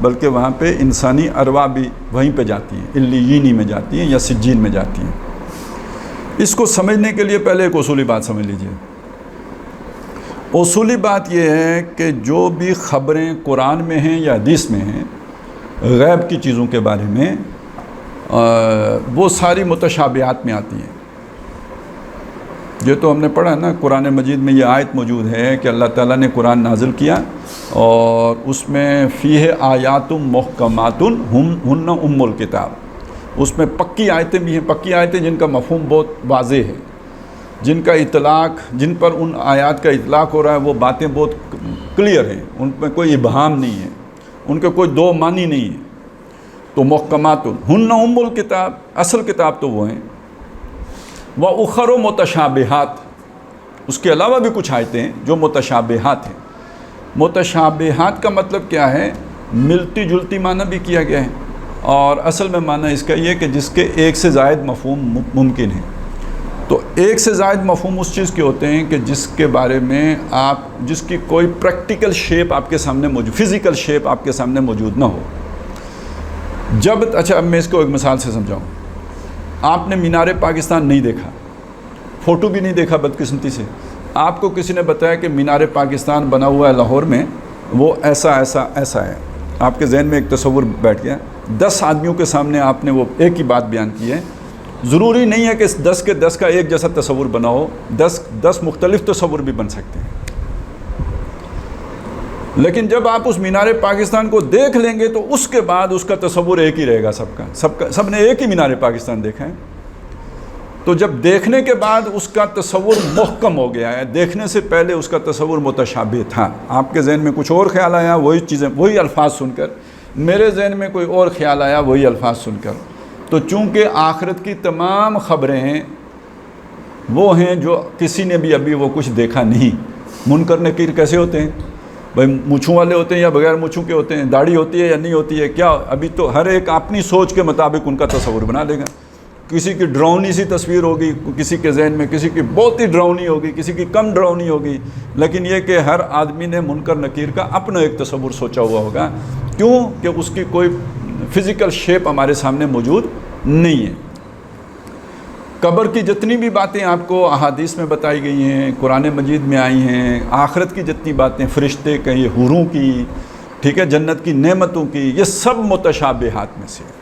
بلکہ وہاں پہ انسانی ارواح بھی وہیں پہ جاتی ہیں، علیین میں جاتی ہیں یا سجین میں جاتی ہیں۔ اس کو سمجھنے کے لیے پہلے ایک اصولی بات سمجھ لیجئے۔ اصولی بات یہ ہے کہ جو بھی خبریں قرآن میں ہیں یا حدیث میں ہیں غیب کی چیزوں کے بارے میں، وہ ساری متشابہات میں آتی ہیں۔ یہ تو ہم نے پڑھا نا، قرآن مجید میں یہ آیت موجود ہے کہ اللہ تعالیٰ نے قرآن نازل کیا اور اس میں فیہ آیات محکمات ہن ام الکتاب، اس میں پکی آیتیں بھی ہیں، پکی آیتیں جن کا مفہوم بہت واضح ہے، جن کا اطلاق، جن پر ان آیات کا اطلاق ہو رہا ہے وہ باتیں بہت کلیئر ہیں، ان میں کوئی ابہام نہیں ہے، ان کے کوئی دو معنی نہیں ہے۔ تو محکمات ہن ام الکتاب، اصل کتاب تو وہ ہیں، وَأُخَرُ متشابہات، اس کے علاوہ بھی کچھ آیتیں ہیں جو متشابہات ہیں۔ متشابہات کا مطلب کیا ہے؟ ملتی جلتی معنی بھی کیا گیا ہے، اور اصل میں معنی اس کا یہ کہ جس کے ایک سے زائد مفہوم ممکن ہے۔ تو ایک سے زائد مفہوم اس چیز کے ہوتے ہیں کہ جس کے بارے میں جس کی کوئی پریکٹیکل شیپ آپ کے سامنے موجود، فزیکل شیپ آپ کے سامنے موجود نہ ہو۔ اچھا اب میں اس کو ایک مثال سے سمجھاؤں۔ آپ نے مینار پاکستان نہیں دیکھا، فوٹو بھی نہیں دیکھا بدقسمتی سے، آپ کو کسی نے بتایا کہ مینار پاکستان بنا ہوا ہے لاہور میں، وہ ایسا ایسا ایسا ہے، آپ کے ذہن میں ایک تصور بیٹھ گیا، 10 آدمیوں کے سامنے آپ نے وہ ایک ہی بات بیان کی ہے۔ ضروری نہیں ہے کہ 10 کے 10 کا ایک جیسا تصور بنا ہو، 10 مختلف تصور بھی بن سکتے ہیں، لیکن جب آپ اس مینار پاکستان کو دیکھ لیں گے تو اس کے بعد اس کا تصور ایک ہی رہے گا، سب نے ایک ہی مینار پاکستان دیکھا ہے۔ تو جب دیکھنے کے بعد اس کا تصور محکم ہو گیا ہے، دیکھنے سے پہلے اس کا تصور متشابہ تھا، آپ کے ذہن میں کچھ اور خیال آیا وہی چیزیں، وہی الفاظ سن کر، میرے ذہن میں کوئی اور خیال آیا وہی الفاظ سن کر۔ تو چونکہ آخرت کی تمام خبریں ہیں وہ ہیں جو کسی نے بھی ابھی وہ کچھ دیکھا نہیں۔ منکر نکیر کیسے ہوتے ہیں بھائی؟ مونچھوں والے ہوتے ہیں یا بغیر مونچھوں کے ہوتے ہیں؟ داڑھی ہوتی ہے یا نہیں ہوتی ہے؟ کیا ابھی تو ہر ایک اپنی سوچ کے مطابق ان کا تصور بنا لے گا۔ کسی کی ڈراؤنی سی تصویر ہوگی کسی کے ذہن میں، کسی کی بہت ہی ڈراؤنی ہوگی، کسی کی کم ڈراؤنی ہوگی، لیکن یہ کہ ہر آدمی نے منکر نکیر کا اپنا ایک تصور سوچا ہوا ہوگا۔ کیوں کہ اس کی کوئی فزیکل شیپ ہمارے سامنے موجود نہیں ہے۔ قبر کی جتنی بھی باتیں آپ کو احادیث میں بتائی گئی ہیں، قرآن مجید میں آئی ہیں، آخرت کی جتنی باتیں، فرشتے کی، حوروں کی، ٹھیک ہے، جنت کی نعمتوں کی، یہ سب متشابہات میں سے ہیں۔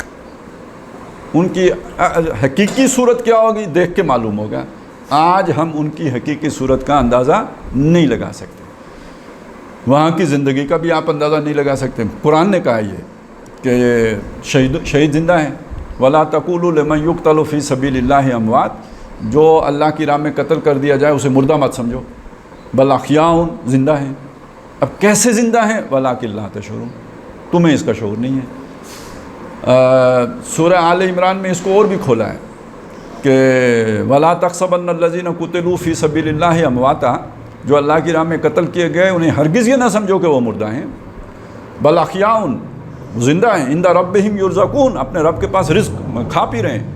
ان کی حقیقی صورت کیا ہوگی دیکھ کے معلوم ہوگا، آج ہم ان کی حقیقی صورت کا اندازہ نہیں لگا سکتے، وہاں کی زندگی کا بھی آپ اندازہ نہیں لگا سکتے۔ قرآن نے کہا یہ کہ شہید زندہ ہیں، وَلَا تَقُولُوا لِمَنْ يُقْتَلُ فِي سَبِيلِ اللَّهِ أَمْوَاتٌ، جو اللہ کی راہ میں قتل کر دیا جائے اسے مردہ مت سمجھو، بل احیاء، زندہ ہیں۔ اب کیسے زندہ ہیں؟ وَلَٰكِن لَا تَشْعُرُونَ، تمہیں اس کا شعور نہیں ہے۔ سورہ آل عمران میں اس کو اور بھی کھولا ہے کہ وَلَا تَحْسَبَنَّ الَّذِينَ قُتِلُوا فِي سَبِيلِ اللَّهِ أَمْوَاتًا، جو اللہ کی راہ میں قتل کیے گئے انہیں ہرگز یہ نہ سمجھو کہ وہ مردہ ہیں، بل احیاء، زندہ ہیں، عند ربہم یرزقون، اپنے رب کے پاس رزق کھا پی رہے ہیں۔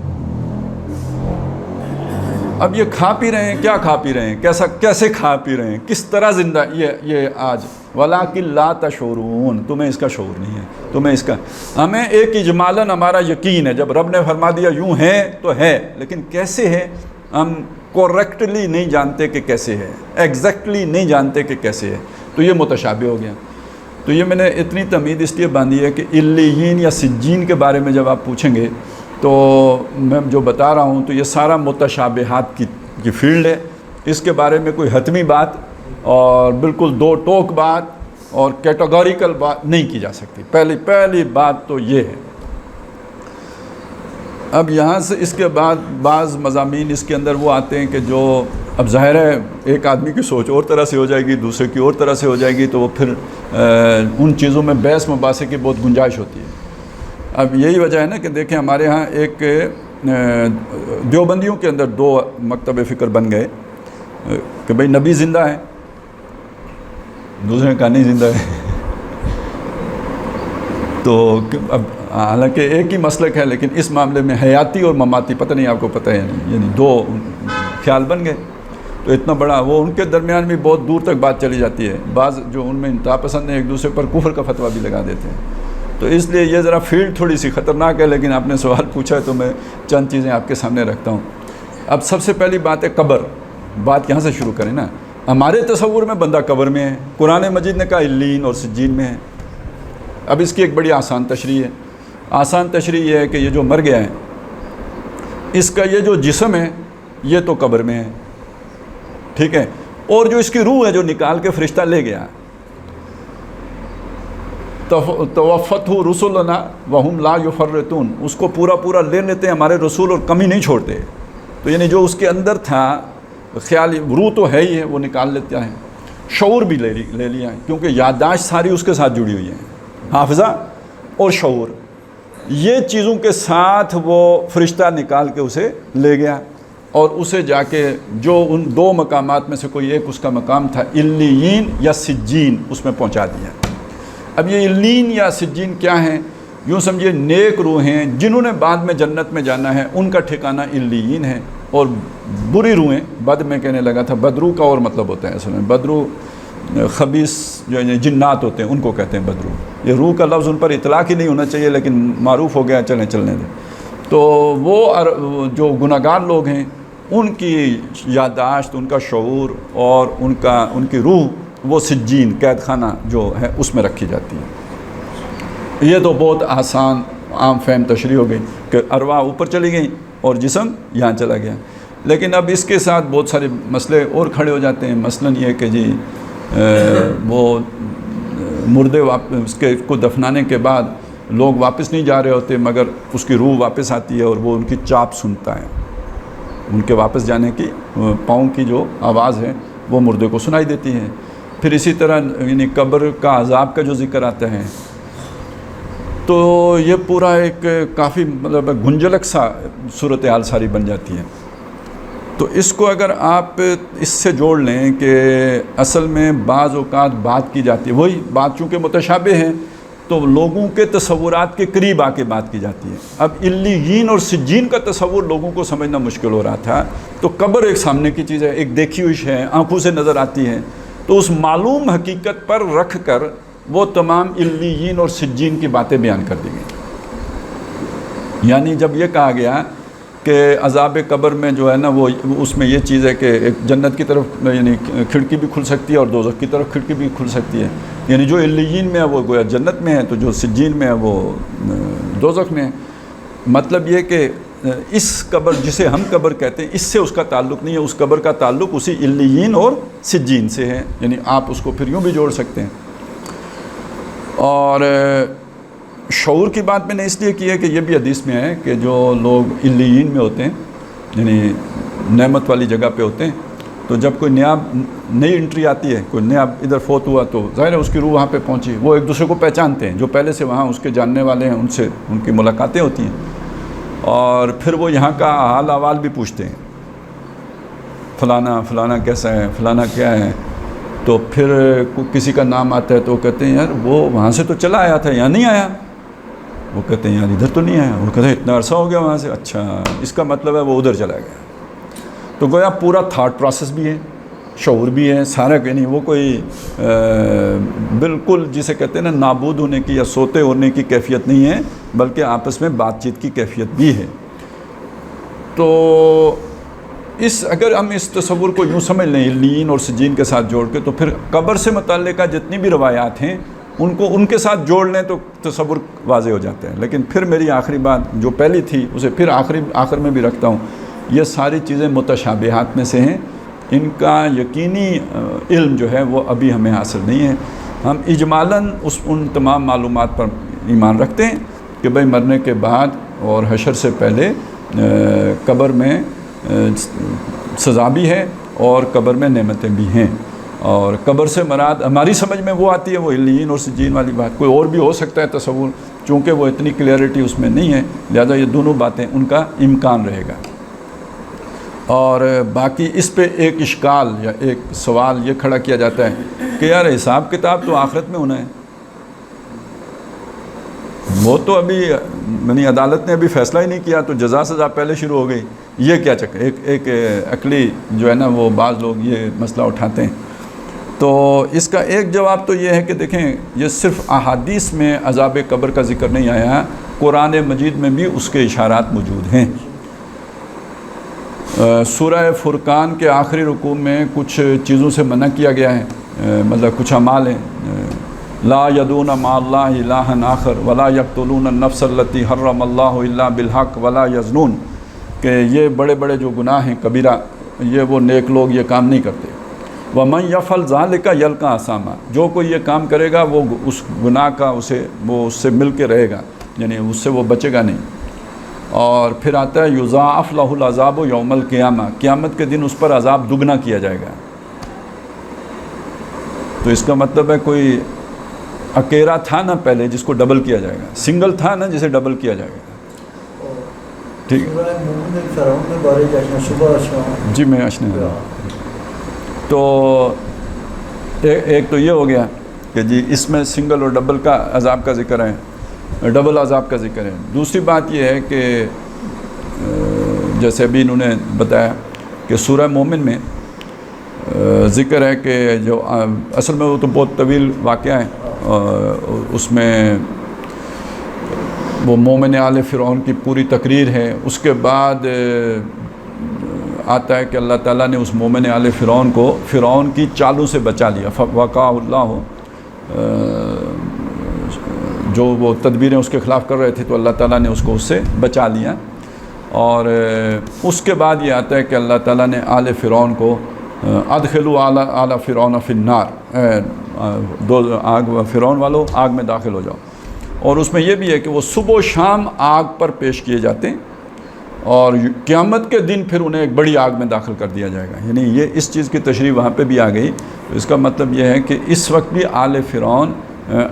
اب یہ کھا پی رہے ہیں، کیا کھا پی رہے ہیں، کیسے کھا پی رہے ہیں، کس طرح زندہ، یہ آج وَلَٰكِن لَا تَشْعُرُونَ، تمہیں اس کا شعور نہیں ہے، تمہیں اس کا، ہمیں ایک اجمالاً ہمارا یقین ہے، جب رب نے فرما دیا یوں ہے تو ہے، لیکن کیسے ہے ہم کریکٹلی نہیں جانتے کہ کیسے ہے، ایگزیکٹلی نہیں جانتے کہ کیسے ہے، تو یہ متشابہ ہو گیا۔ تو یہ میں نے اتنی تمہید اس لیے باندھی ہے کہ علیین یا سجین کے بارے میں جب آپ پوچھیں گے تو میں جو بتا رہا ہوں تو یہ سارا متشابہات کی فیلڈ ہے، اس کے بارے میں کوئی حتمی بات اور بالکل دو ٹوک بات اور کیٹیگوریکل بات نہیں کی جا سکتی۔ پہلی بات تو یہ ہے۔ اب یہاں سے اس کے بعد بعض مضامین اس کے اندر وہ آتے ہیں کہ جو اب ظاہر ہے ایک آدمی کی سوچ اور طرح سے ہو جائے گی، دوسرے کی اور طرح سے ہو جائے گی، تو وہ پھر ان چیزوں میں بحث مباحثے کی بہت گنجائش ہوتی ہے۔ اب یہی وجہ ہے نا کہ دیکھیں ہمارے ہاں ایک دیوبندیوں کے اندر 2 مکتب فکر بن گئے کہ بھئی نبی زندہ ہے، دوسرے نے کہا نہیں زندہ ہے۔ تو اب حالانکہ ایک ہی مسلک ہے لیکن اس معاملے میں حیاتی اور مماتی پتہ نہیں آپ کو پتہ ہے یا نہیں، یعنی 2 خیال بن گئے۔ تو اتنا بڑا وہ ان کے درمیان بھی بہت دور تک بات چلی جاتی ہے، بعض جو ان میں انتہا پسند ہیں ایک دوسرے پر کفر کا فتویٰ بھی لگا دیتے ہیں۔ تو اس لیے یہ ذرا فیلڈ تھوڑی سی خطرناک ہے، لیکن آپ نے سوال پوچھا ہے تو میں چند چیزیں آپ کے سامنے رکھتا ہوں۔ اب سب سے پہلی بات ہے قبر، بات یہاں سے شروع کریں نا۔ ہمارے تصور میں بندہ قبر میں ہے، قرآن مجید نے کہا علیین اور سجین میں ہے۔ اب اس کی ایک بڑی آسان تشریح ہے۔ آسان تشریح یہ ہے کہ یہ جو مر گیا ہے، اس کا یہ جو جسم ہے یہ تو قبر میں ہے، ٹھیک ہے، اور جو اس کی روح ہے جو نکال کے فرشتہ لے گیا، توفتہ رسلنا وہم لا یفرطون، اس کو پورا لے لیتے ہیں ہمارے رسول اور کمی نہیں چھوڑتے۔ تو یعنی جو اس کے اندر تھا خیال، روح تو ہے ہی ہے، وہ نکال لیتا ہے، شعور بھی لے لیا ہے، کیونکہ یادداشت ساری اس کے ساتھ جڑی ہوئی ہے، حافظہ اور شعور، یہ چیزوں کے ساتھ وہ فرشتہ نکال کے اسے لے گیا، اور اسے جا کے جو ان دو مقامات میں سے کوئی ایک اس کا مقام تھا علیین یا سجین، اس میں پہنچا دیا۔ اب یہ علیین یا سجین کیا ہیں؟ یوں سمجھیے نیک روحیں جنہوں نے بعد میں جنت میں جانا ہے، ان کا ٹھکانہ علیین ہے، اور بری روحیں، بد میں کہنے لگا تھا، بدرو کا اور مطلب ہوتا ہے اصل میں، بدرو خبیث جو جنات ہوتے ہیں ان کو کہتے ہیں بدرو۔ یہ روح کا لفظ ان پر اطلاق ہی نہیں ہونا چاہیے، لیکن معروف ہو گیا، چلنے دیں۔ تو وہ جو گناہگار لوگ ہیں، ان کی یادداشت، ان کا شعور اور ان کی روح وہ سجین، قید خانہ جو ہے اس میں رکھی جاتی ہے۔ یہ تو بہت آسان عام فہم تشریح ہو گئی کہ ارواح اوپر چلی گئیں اور جسم یہاں چلا گیا۔ لیکن اب اس کے ساتھ بہت سارے مسئلے اور کھڑے ہو جاتے ہیں۔ مثلاً یہ کہ جی وہ مردے اس کو دفنانے کے بعد لوگ واپس نہیں جا رہے ہوتے، مگر اس کی روح واپس آتی ہے اور وہ ان کی چاپ سنتا ہے، ان کے واپس جانے کی پاؤں کی جو آواز ہے وہ مردے کو سنائی دیتی ہے۔ پھر اسی طرح یعنی قبر کا عذاب کا جو ذکر آتا ہے، تو یہ پورا ایک کافی مطلب گنجلک سا صورتحال ساری بن جاتی ہے۔ تو اس کو اگر آپ اس سے جوڑ لیں کہ اصل میں بعض اوقات بات کی جاتی ہے، وہی بات چونکہ متشابہ ہے تو لوگوں کے تصورات کے قریب آ کے بات کی جاتی ہے۔ اب علیین اور سجین کا تصور لوگوں کو سمجھنا مشکل ہو رہا تھا، تو قبر ایک سامنے کی چیز ہے، ایک دیکھی ہوئی ہے، آنکھوں سے نظر آتی ہے، تو اس معلوم حقیقت پر رکھ کر وہ تمام علیین اور سجین کی باتیں بیان کر دی گئی۔ یعنی جب یہ کہا گیا کہ عذاب قبر میں جو ہے نا وہ اس میں یہ چیز ہے کہ ایک جنت کی طرف یعنی کھڑکی بھی کھل سکتی ہے اور دوزخ کی طرف کھڑکی بھی کھل سکتی ہے، یعنی جو علیین میں ہے وہ گویا جنت میں ہے، تو جو سجین میں ہے وہ دوزخ میں ہے۔ مطلب یہ کہ اس قبر جسے ہم قبر کہتے ہیں اس سے اس کا تعلق نہیں ہے، اس قبر کا تعلق اسی علیین اور سجین سے ہے، یعنی آپ اس کو پھر یوں بھی جوڑ سکتے ہیں۔ اور شعور کی بات میں نے اس لیے کی ہے کہ یہ بھی حدیث میں ہے کہ جو لوگ علیین میں ہوتے ہیں یعنی نعمت والی جگہ پہ ہوتے ہیں، تو جب کوئی نئی انٹری آتی ہے، کوئی نیا ادھر فوت ہوا، تو ظاہر ہے اس کی روح وہاں پہ پہنچی، وہ ایک دوسرے کو پہچانتے ہیں، جو پہلے سے وہاں اس کے جاننے والے ہیں ان کی ملاقاتیں ہوتی ہیں، اور پھر وہ یہاں کا حال احوال بھی پوچھتے ہیں، فلانا کیسا ہے، فلانا کیا ہے۔ تو پھر کسی کا نام آتا ہے تو وہ کہتے ہیں یار وہ وہاں سے تو چلا آیا تھا، یہاں نہیں آیا، وہ کہتے ہیں یار ادھر تو نہیں آیا، وہ کہتے ہیں اتنا عرصہ ہو گیا وہاں سے، اچھا اس کا مطلب ہے وہ ادھر چلا گیا۔ تو گویا پورا تھاٹ پروسیس بھی ہے، شعور بھی ہے، سارا کہ نہیں وہ کوئی بالکل جسے کہتے ہیں نا نابود ہونے کی یا سوتے ہونے کی کیفیت نہیں ہے، بلکہ آپس میں بات چیت کی کیفیت بھی ہے۔ تو اگر ہم اس تصور کو یوں سمجھ لیں علیین اور سجین کے ساتھ جوڑ کے، تو پھر قبر سے متعلقہ جتنی بھی روایات ہیں ان کے ساتھ جوڑ لیں تو تصور واضح ہو جاتا ہے۔ لیکن پھر میری آخری بات جو پہلی تھی اسے پھر آخر میں بھی رکھتا ہوں، یہ ساری چیزیں متشابہات میں سے ہیں، ان کا یقینی علم جو ہے وہ ابھی ہمیں حاصل نہیں ہے۔ ہم اجمالاً ان تمام معلومات پر ایمان رکھتے ہیں کہ بھئی مرنے کے بعد اور حشر سے پہلے قبر میں سزا بھی ہے اور قبر میں نعمتیں بھی ہیں، اور قبر سے مراد ہماری سمجھ میں وہ آتی ہے وہ علیین اور سجین والی بات، کوئی اور بھی ہو سکتا ہے تصور، چونکہ وہ اتنی کلیئرٹی اس میں نہیں ہے، لہذا یہ دونوں باتیں ان کا امکان رہے گا۔ اور باقی اس پہ ایک اشکال یا ایک سوال یہ کھڑا کیا جاتا ہے کہ یار حساب کتاب تو آخرت میں ہونا ہے، وہ تو ابھی یعنی عدالت نے ابھی فیصلہ ہی نہیں کیا تو جزا سزا پہلے شروع ہو گئی، یہ کیا چکر؟ ایک عقلی جو ہے نا وہ بعض لوگ یہ مسئلہ اٹھاتے ہیں۔ تو اس کا ایک جواب تو یہ ہے کہ دیکھیں یہ صرف احادیث میں عذاب قبر کا ذکر نہیں آیا، قرآن مجید میں بھی اس کے اشارات موجود ہیں۔ سورہ فرقان کے آخری رکوع میں کچھ چیزوں سے منع کیا گیا ہے، مطلب کچھ اعمال ہیں، لا یدعون مع اللہ الہا آخر ولا یقتلون النفس التی حرم اللہ الا بالحق ولا یزنون، کہ یہ بڑے بڑے جو گناہ ہیں کبیرہ، یہ وہ نیک لوگ یہ کام نہیں کرتے۔ وَمَن يَفْعَلْ ذَلِكَ يَلْقَ أَثَامًا، جو کوئی یہ کام کرے گا وہ اس گناہ کا وہ اس سے مل کے رہے گا، یعنی اس سے وہ بچے گا نہیں۔ اور پھر آتا ہے یضاعف لہ العذاب یوم القیامہ، قیامت کے دن اس پر عذاب دگنا کیا جائے گا۔ تو اس کا مطلب ہے کوئی اکیلا تھا نا پہلے جس کو ڈبل کیا جائے گا، سنگل تھا نا جسے ڈبل کیا جائے گا، ٹھیک ہے جی میں اشنا۔ تو ایک تو یہ ہو گیا کہ جی اس میں سنگل اور ڈبل کا عذاب کا ذکر ہے، ڈبل عذاب کا ذکر ہے۔ دوسری بات یہ ہے کہ جیسے ابھی انہوں نے بتایا کہ سورہ مومن میں ذکر ہے کہ جو اصل میں وہ تو بہت طویل واقعہ ہے، اس میں وہ مومن آل فرعون کی پوری تقریر ہے۔ اس کے بعد آتا ہے کہ اللہ تعالیٰ نے اس مومن آل فرعون کو فرعون کی چالوں سے بچا لیا، وقع اللہ، جو وہ تدبیریں اس کے خلاف کر رہے تھے تو اللہ تعالیٰ نے اس کو اس سے بچا لیا۔ اور اس کے بعد یہ آتا ہے کہ اللہ تعالیٰ نے آل فرعون کو ادخلوا آل فرعون فی النار، آگ فرعون والو آگ میں داخل ہو جاؤ۔ اور اس میں یہ بھی ہے کہ وہ صبح و شام آگ پر پیش کیے جاتے ہیں، اور قیامت کے دن پھر انہیں ایک بڑی آگ میں داخل کر دیا جائے گا۔ یعنی یہ اس چیز کی تشریح وہاں پہ بھی آ گئی۔ تو اس کا مطلب یہ ہے کہ اس وقت بھی آل فرعون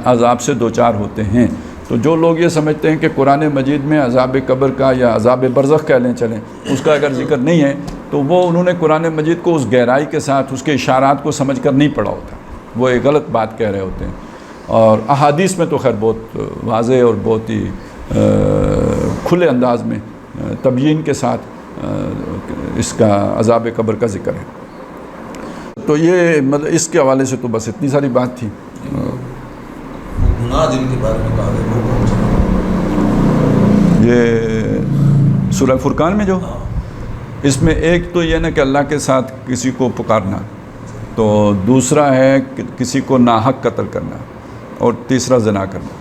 عذاب سے دوچار ہوتے ہیں۔ تو جو لوگ یہ سمجھتے ہیں کہ قرآن مجید میں عذاب قبر کا یا عذاب برزخ کہہ لیں چلیں، اس کا اگر ذکر نہیں ہے تو وہ انہوں نے قرآن مجید کو اس گہرائی کے ساتھ اس کے اشارات کو سمجھ کر نہیں پڑھا ہوتا، وہ ایک غلط بات کہہ رہے ہوتے ہیں۔ اور احادیث میں تو خیر بہت واضح اور بہت ہی کھلے انداز میں تبیین کے ساتھ اس کا عذاب قبر کا ذکر ہے۔ تو یہ مطلب اس کے حوالے سے تو بس اتنی ساری بات تھی۔ گناہ جن کے بارے میں کہا گیا یہ سورہ فرقان میں جو اس میں ایک تو یہ نا کہ اللہ کے ساتھ کسی کو پکارنا، تو دوسرا ہے کہ کسی کو ناحق قتل کرنا، اور تیسرا زنا کرنا۔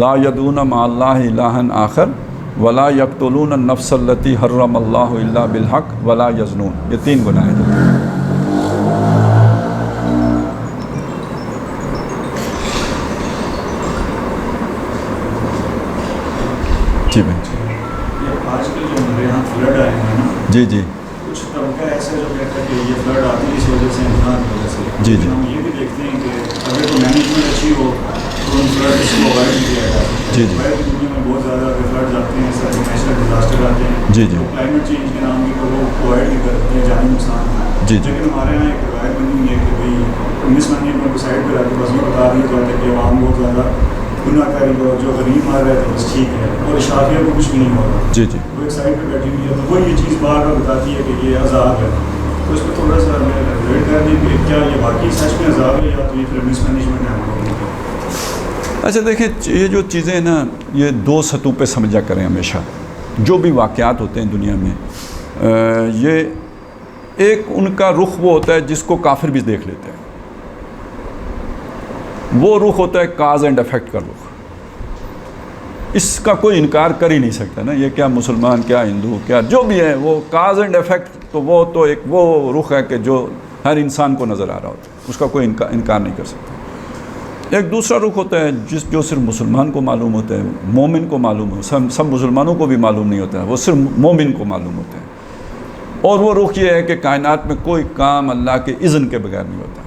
لا یدعون مع اللہ الہا آخر ولا یقتلون النفس التی حرم اللہ الا بالحق ولا یزنون، یہ تین گناہ ہیں۔ جی بھائی، آج کل جو ہمارے یہاں فلڈ آئے ہیں نا، جی جی کچھ طبقہ ایسا جو کہتا ہے کہ یہ فلڈ آتی ہے اس وجہ سے امکان کی وجہ سے، جی جی، ہم یہ بھی دیکھتے ہیں کہ اگر تو مینجمنٹ اچھی ہو تو ان فلڈ کو اوائڈ کیا جائے۔ جی جی، موبائل کی دنیا میں بہت زیادہ فلڈ آتے ہیں، سارے نیچرل ڈیزاسٹر آتے ہیں، جی جی، کلائمیٹ چینج کے نام بھی وہ اوائڈ نہیں کرتے ہیں، جانی نقصان ہے۔ جی جی، لیکن ہمارے یہاں ایک روایت بنی ہوئی ہے کہ بھائی مس مینجمنٹ کو سائڈ پہ رکھ کے بس یہ بتا دیا جاتا ہے کہ عوام بہت زیادہ گناہ کاری کو جو غریب مار رہے تھے بس ٹھیک ہے، اور اشافیہ کو کچھ بھی نہیں ہو رہا۔ جی جی، وہ ایک سائڈ پہ بیٹھی ہوئی ہے تو وہ یہ چیز بار بار بتاتی ہے کہ یہ عذاب ہے، تو اس پہ تھوڑا سا ہمیں ریلیٹ کر دیں کہ کیا یہ واقعی سچ میں عذاب ہے یا تو یہ پھر مس مینجمنٹ ہے ہم لوگوں کا۔ اچھا دیکھیں، یہ جو چیزیں ہیں نا یہ دو سطحوں پہ سمجھا کریں ہمیشہ۔ جو بھی واقعات ہوتے ہیں دنیا میں، یہ ایک ان کا رخ وہ ہوتا ہے جس کو کافر بھی دیکھ لیتے ہیں، وہ رخ ہوتا ہے کاز اینڈ افیکٹ کا رخ۔ اس کا کوئی انکار کر ہی نہیں سکتا نا، یہ کیا مسلمان کیا ہندو کیا جو بھی ہے، وہ کاز اینڈ افیکٹ تو وہ تو ایک وہ رخ ہے کہ جو ہر انسان کو نظر آ رہا ہوتا ہے، اس کا کوئی انکار نہیں کر سکتا۔ ایک دوسرا رخ ہوتا ہے جو صرف مسلمان کو معلوم ہوتا ہے، مومن کو معلوم ہو، سب مسلمانوں کو بھی معلوم نہیں ہوتا ہے، وہ صرف مومن کو معلوم ہوتا ہے۔ اور وہ رخ یہ ہے کہ کائنات میں کوئی کام اللہ کے اذن کے بغیر نہیں ہوتا۔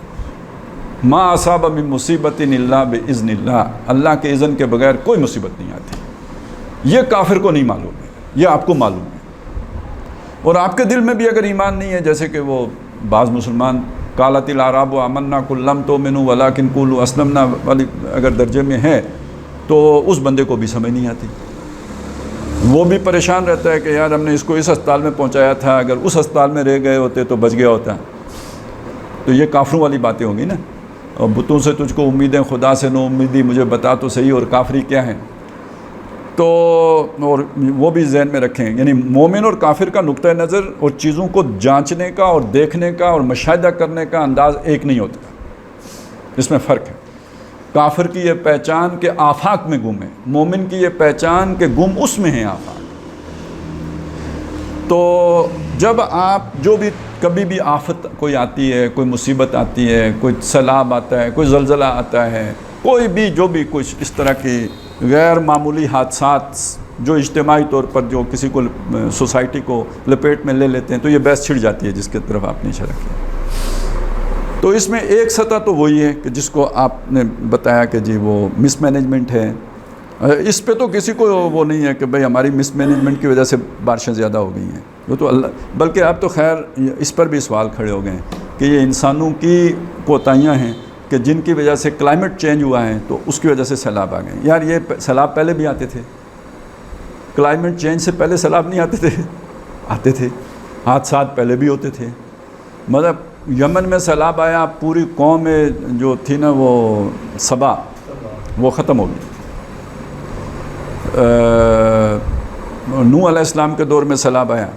ما اصاب من مصیبت الا باذن اللہ، اللہ کے اذن کے بغیر کوئی مصیبت نہیں آتی۔ یہ کافر کو نہیں معلوم ہے، یہ آپ کو معلوم ہے۔ اور آپ کے دل میں بھی اگر ایمان نہیں ہے، جیسے کہ وہ بعض مسلمان قالت الاعراب آمنا قل لم تؤمنوا ولکن قولوا اسلمنا والی اگر درجے میں ہے تو اس بندے کو بھی سمجھ نہیں آتی۔ وہ بھی پریشان رہتا ہے کہ یار ہم نے اس کو اس ہسپتال میں پہنچایا تھا، اگر اس ہسپتال میں رہ گئے ہوتے تو بچ گیا ہوتا. تو یہ کافروں والی باتیں ہوں گی نا. اور بتوں سے تجھ کو امیدیں، خدا سے نو امیدی، مجھے بتا تو صحیح اور کافری کیا ہے. تو اور وہ بھی ذہن میں رکھیں، یعنی مومن اور کافر کا نقطہ نظر اور چیزوں کو جانچنے کا اور دیکھنے کا اور مشاہدہ کرنے کا انداز ایک نہیں ہوتا، اس میں فرق ہے. کافر کی یہ پہچان کہ آفاق میں گم ہے، مومن کی یہ پہچان کہ گم اس میں ہیں آفاق. تو جب آپ جو بھی کبھی بھی آفت کوئی آتی ہے، کوئی مصیبت آتی ہے، کوئی سیلاب آتا ہے، کوئی زلزلہ آتا ہے، کوئی بھی جو بھی کچھ اس طرح کی غیر معمولی حادثات جو اجتماعی طور پر جو کسی کو سوسائٹی کو لپیٹ میں لے لیتے ہیں، تو یہ بحث چھڑ جاتی ہے جس کی طرف آپ نے اشارہ کیا. تو اس میں ایک سطح تو وہی ہے کہ جس کو آپ نے بتایا کہ جی وہ مس مینجمنٹ ہے. اس پہ تو کسی کو وہ نہیں ہے کہ بھئی ہماری مس مینجمنٹ کی وجہ سے بارشیں زیادہ ہو گئی ہیں، وہ تو اللہ. بلکہ اب تو خیر اس پر بھی سوال کھڑے ہو گئے ہیں کہ یہ انسانوں کی کوتاہیاں ہیں کہ جن کی وجہ سے کلائمیٹ چینج ہوا ہے تو اس کی وجہ سے سیلاب آ گئے. یار یہ سیلاب پہلے بھی آتے تھے، کلائمیٹ چینج سے پہلے سیلاب نہیں آتے تھے. حادثات پہلے بھی ہوتے تھے. مطلب یمن میں سیلاب آیا، پوری قوم میں جو تھی نا وہ سبا وہ ختم ہو گئی. نوح علیہ السلام کے دور میں سیلاب آیا.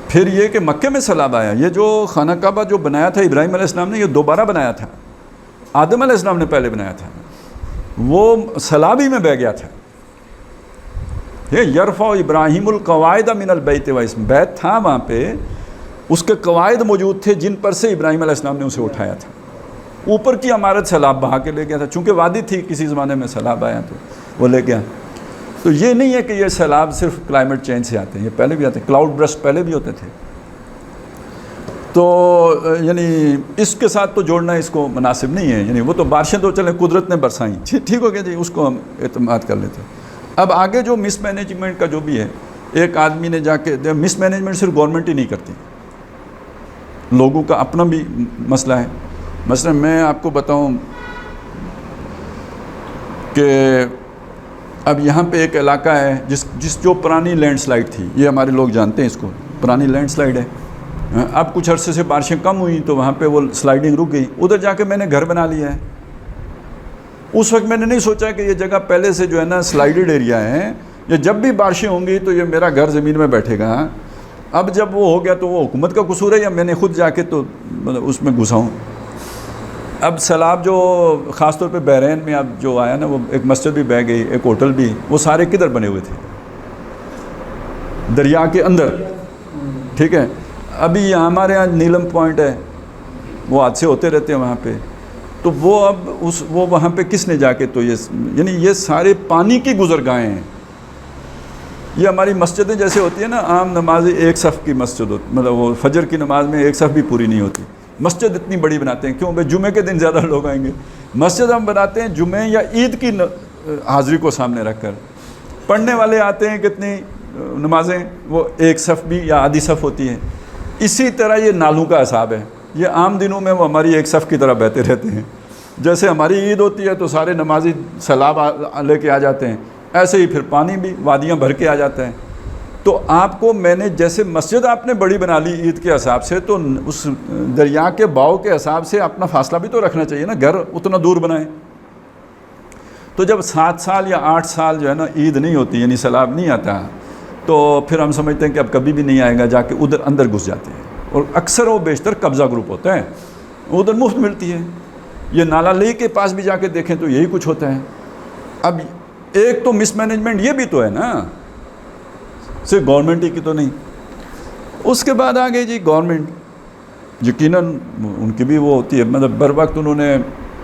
پھر یہ کہ مکے میں سیلاب آیا. یہ جو خانہ کعبہ جو بنایا تھا ابراہیم علیہ السلام نے، یہ دوبارہ بنایا تھا. آدم علیہ السلام نے پہلے بنایا تھا، وہ سیلاب ہی میں بہہ گیا تھا. یہ یرفع ابراہیم القواعد من البیت واسم، بیت تھا وہاں پہ، اس کے قواعد موجود تھے جن پر سے ابراہیم علیہ السلام نے اسے اٹھایا تھا. اوپر کی عمارت سیلاب بہا کے لے گیا تھا، چونکہ وادی تھی کسی زمانے میں، سیلاب آیا تو وہ لے گیا. تو یہ نہیں ہے کہ یہ سیلاب صرف کلائمیٹ چینج سے آتے ہیں، یہ پہلے بھی آتے ہیں. کلاؤڈ برسٹ پہلے بھی ہوتے تھے. تو یعنی اس کے ساتھ تو جوڑنا اس کو مناسب نہیں ہے. یعنی وہ تو بارشیں تو چلیں قدرت نے برسائیں، ٹھیک ہو گیا جی، اس کو ہم اعتماد کر لیتے ہیں. اب آگے جو مس مینجمنٹ کا جو بھی ہے، ایک آدمی نے جا کے، مس مینجمنٹ صرف گورنمنٹ ہی نہیں کرتی، لوگوں کا اپنا بھی مسئلہ ہے. مثلا میں آپ کو بتاؤں کہ اب یہاں پہ ایک علاقہ ہے جس جو پرانی لینڈ سلائڈ تھی، یہ ہمارے لوگ جانتے ہیں اس کو، پرانی لینڈ سلائڈ ہے. اب کچھ عرصے سے بارشیں کم ہوئیں تو وہاں پہ وہ سلائڈنگ رک گئی. ادھر جا کے میں نے گھر بنا لیا ہے. اس وقت میں نے نہیں سوچا کہ یہ جگہ پہلے سے جو ہے نا سلائڈڈ ایریا ہے، یہ جب بھی بارشیں ہوں گی تو یہ میرا گھر زمین میں بیٹھے گا. اب جب وہ ہو گیا تو وہ حکومت کا قصور ہے یا میں نے خود جا کے تو مطلب اس میں گھسا ہوں. اب سیلاب جو خاص طور پہ بحرین میں اب جو آیا نا، وہ ایک مسجد بھی بہہ گئی، ایک ہوٹل بھی، وہ سارے کدھر بنے ہوئے تھے؟ دریا کے اندر. ٹھیک ہے. ابھی یہاں ہمارے یہاں نیلم پوائنٹ ہے، وہ حادثے ہوتے رہتے ہیں وہاں پہ. تو وہ اب وہ وہاں پہ کس نے جا کے تو یعنی یہ سارے پانی کی گزرگاہیں ہیں. یہ ہماری مسجدیں جیسے ہوتی ہیں نا، عام نمازی ایک صف کی مسجد ہوتی، مطلب وہ فجر کی نماز میں ایک صف بھی پوری نہیں ہوتی. مسجد اتنی بڑی بناتے ہیں کیوں؟ بھائی جمعے کے دن زیادہ لوگ آئیں گے. مسجد ہم بناتے ہیں جمعے یا عید کی حاضری کو سامنے رکھ کر. پڑھنے والے آتے ہیں کتنی نمازیں، وہ ایک صف بھی یا آدھی صف ہوتی ہے. اسی طرح یہ نالوں کا حساب ہے. یہ عام دنوں میں وہ ہماری ایک صف کی طرح بہتے رہتے ہیں. جیسے ہماری عید ہوتی ہے تو سارے نمازی سیلاب لے کے آ جاتے ہیں، ایسے ہی پھر پانی بھی وادیاں بھر کے آ جاتا ہے. تو آپ کو میں نے جیسے مسجد آپ نے بڑی بنا لی عید کے حساب سے، تو اس دریا کے بہاؤ کے حساب سے اپنا فاصلہ بھی تو رکھنا چاہیے نا، گھر اتنا دور بنائیں. تو جب 7 سال یا 8 سال جو ہے نا عید نہیں ہوتی، یعنی سیلاب نہیں آتا، تو پھر ہم سمجھتے ہیں کہ اب کبھی بھی نہیں آئے گا، جا کے ادھر اندر گھس جاتے ہیں. اور اکثر و بیشتر قبضہ گروپ ہوتا ہے، ادھر مفت ملتی ہے. یہ نالا لئی کے پاس بھی جا کے دیکھیں تو یہی کچھ ہوتا ہے. اب ایک تو مس مینجمنٹ یہ بھی تو ہے نا، صرف گورنمنٹ ہی کی تو نہیں. اس کے بعد آگے جی گورنمنٹ یقیناً ان کی بھی وہ ہوتی ہے، مطلب بر وقت انہوں نے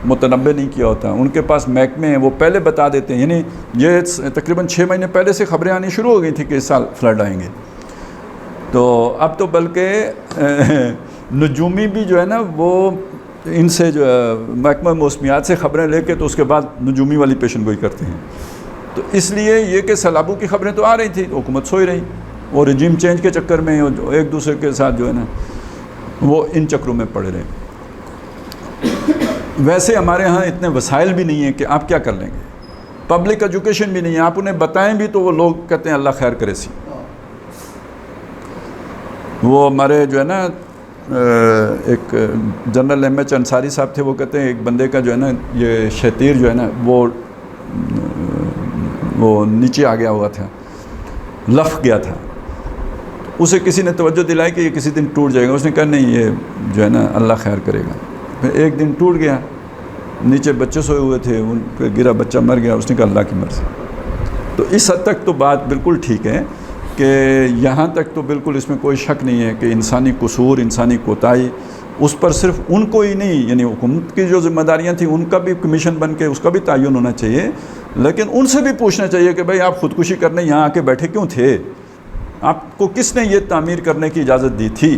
متنبع نہیں کیا ہوتا. ان کے پاس محکمے ہیں، وہ پہلے بتا دیتے ہیں. یعنی یہ تقریباً 6 مہینے پہلے سے خبریں آنی شروع ہو گئی تھی کہ اس سال فلڈ آئیں گے. تو اب تو بلکہ نجومی بھی جو ہے نا وہ ان سے جو ہے محکمہ موسمیات سے خبریں لے کے تو اس کے بعد نجومی والی پیشن گوئی کرتے ہیں. تو اس لیے یہ کہ سیلابوں کی خبریں تو آ رہی تھیں، حکومت سوئی رہی، اور رجیم چینج کے چکر میں ایک دوسرے کے ساتھ جو ہے نا وہ ان چکروں میں پڑے رہے. ویسے ہمارے ہاں اتنے وسائل بھی نہیں ہیں کہ آپ کیا کر لیں گے. پبلک ایجوکیشن بھی نہیں ہے، آپ انہیں بتائیں بھی تو وہ لوگ کہتے ہیں اللہ خیر کرے سی. وہ ہمارے جو ہے نا ایک جنرل ایم ایچ انصاری صاحب تھے، وہ کہتے ہیں ایک بندے کا جو ہے نا یہ شتیر جو ہے نا وہ نیچے آ گیا ہوا تھا، لف گیا تھا. اسے کسی نے توجہ دلائی کہ یہ کسی دن ٹوٹ جائے گا. اس نے کہا نہیں، یہ جو ہے نا اللہ خیر کرے گا. پھر ایک دن ٹوٹ گیا، نیچے بچے سوئے ہوئے تھے، ان پہ گرا، بچہ مر گیا. اس نے کہا اللہ کی مرضی. تو اس حد تک تو بات بالکل ٹھیک ہے کہ یہاں تک تو بالکل اس میں کوئی شک نہیں ہے کہ انسانی قصور، انسانی کوتاہی، اس پر صرف ان کو ہی نہیں، یعنی حکومت کی جو ذمہ داریاں تھیں ان کا بھی کمیشن بن کے اس کا بھی تعین ہونا چاہیے، لیکن ان سے بھی پوچھنا چاہیے کہ بھائی آپ خودکشی کرنے یہاں آ کے بیٹھے کیوں تھے؟ آپ کو کس نے یہ تعمیر کرنے کی اجازت دی تھی؟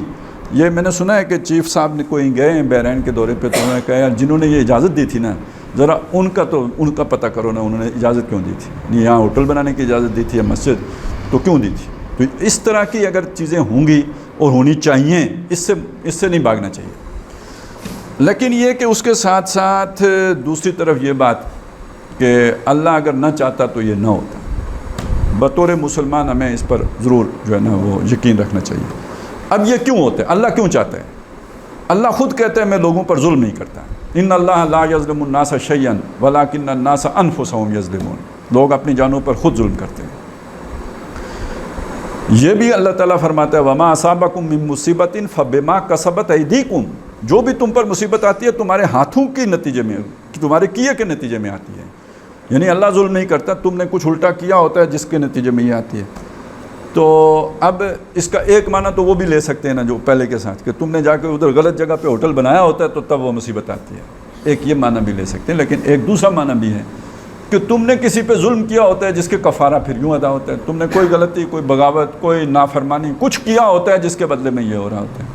یہ میں نے سنا ہے کہ چیف صاحب نے کوئی گئے ہیں بحرین کے دورے پہ، تو انہوں نے کہا یار جنہوں نے یہ اجازت دی تھی نا، ذرا ان کا پتہ کرو نا، انہوں نے اجازت کیوں دی تھی؟ یہاں ہوٹل بنانے کی اجازت دی تھی یا مسجد، تو کیوں دی تھی؟ تو اس طرح کی اگر چیزیں ہوں گی اور ہونی چاہیے، اس سے نہیں بھاگنا چاہیے. لیکن یہ کہ اس کے ساتھ ساتھ دوسری طرف یہ بات کہ اللہ اگر نہ چاہتا تو یہ نہ ہوتا. بطور مسلمان ہمیں اس پر ضرور جو ہے نا وہ یقین رکھنا چاہیے. اب یہ کیوں ہوتا ہے؟ اللہ کیوں چاہتا ہے؟ اللہ خود کہتا ہے میں لوگوں پر ظلم نہیں کرتا. ان اللہ لا یظلم الناس شیئا ولکن الناس انفسهم یظلمون. لوگ اپنی جانوں پر خود ظلم کرتے ہیں. یہ بھی اللہ تعالیٰ فرماتا ہے وما اصابکم من مصیبت فبما کسبت ایدیکم. جو بھی تم پر مصیبت آتی ہے تمہارے ہاتھوں کے نتیجے میں، تمہارے کیے کے نتیجے میں آتی ہے. یعنی اللہ ظلم نہیں کرتا، تم نے کچھ الٹا کیا ہوتا ہے جس کے نتیجے میں یہ آتی ہے. تو اب اس کا ایک معنی تو وہ بھی لے سکتے ہیں نا جو پہلے کے ساتھ، کہ تم نے جا کے ادھر غلط جگہ پہ ہوٹل بنایا ہوتا ہے تو تب وہ مصیبت آتی ہے. ایک یہ معنی بھی لے سکتے ہیں. لیکن ایک دوسرا معنی بھی ہے کہ تم نے کسی پہ ظلم کیا ہوتا ہے جس کے کفارہ پھر یوں ادا ہوتا ہے. تم نے کوئی غلطی، کوئی بغاوت، کوئی نافرمانی کچھ کیا ہوتا ہے جس کے بدلے میں یہ ہو رہا ہوتا ہے.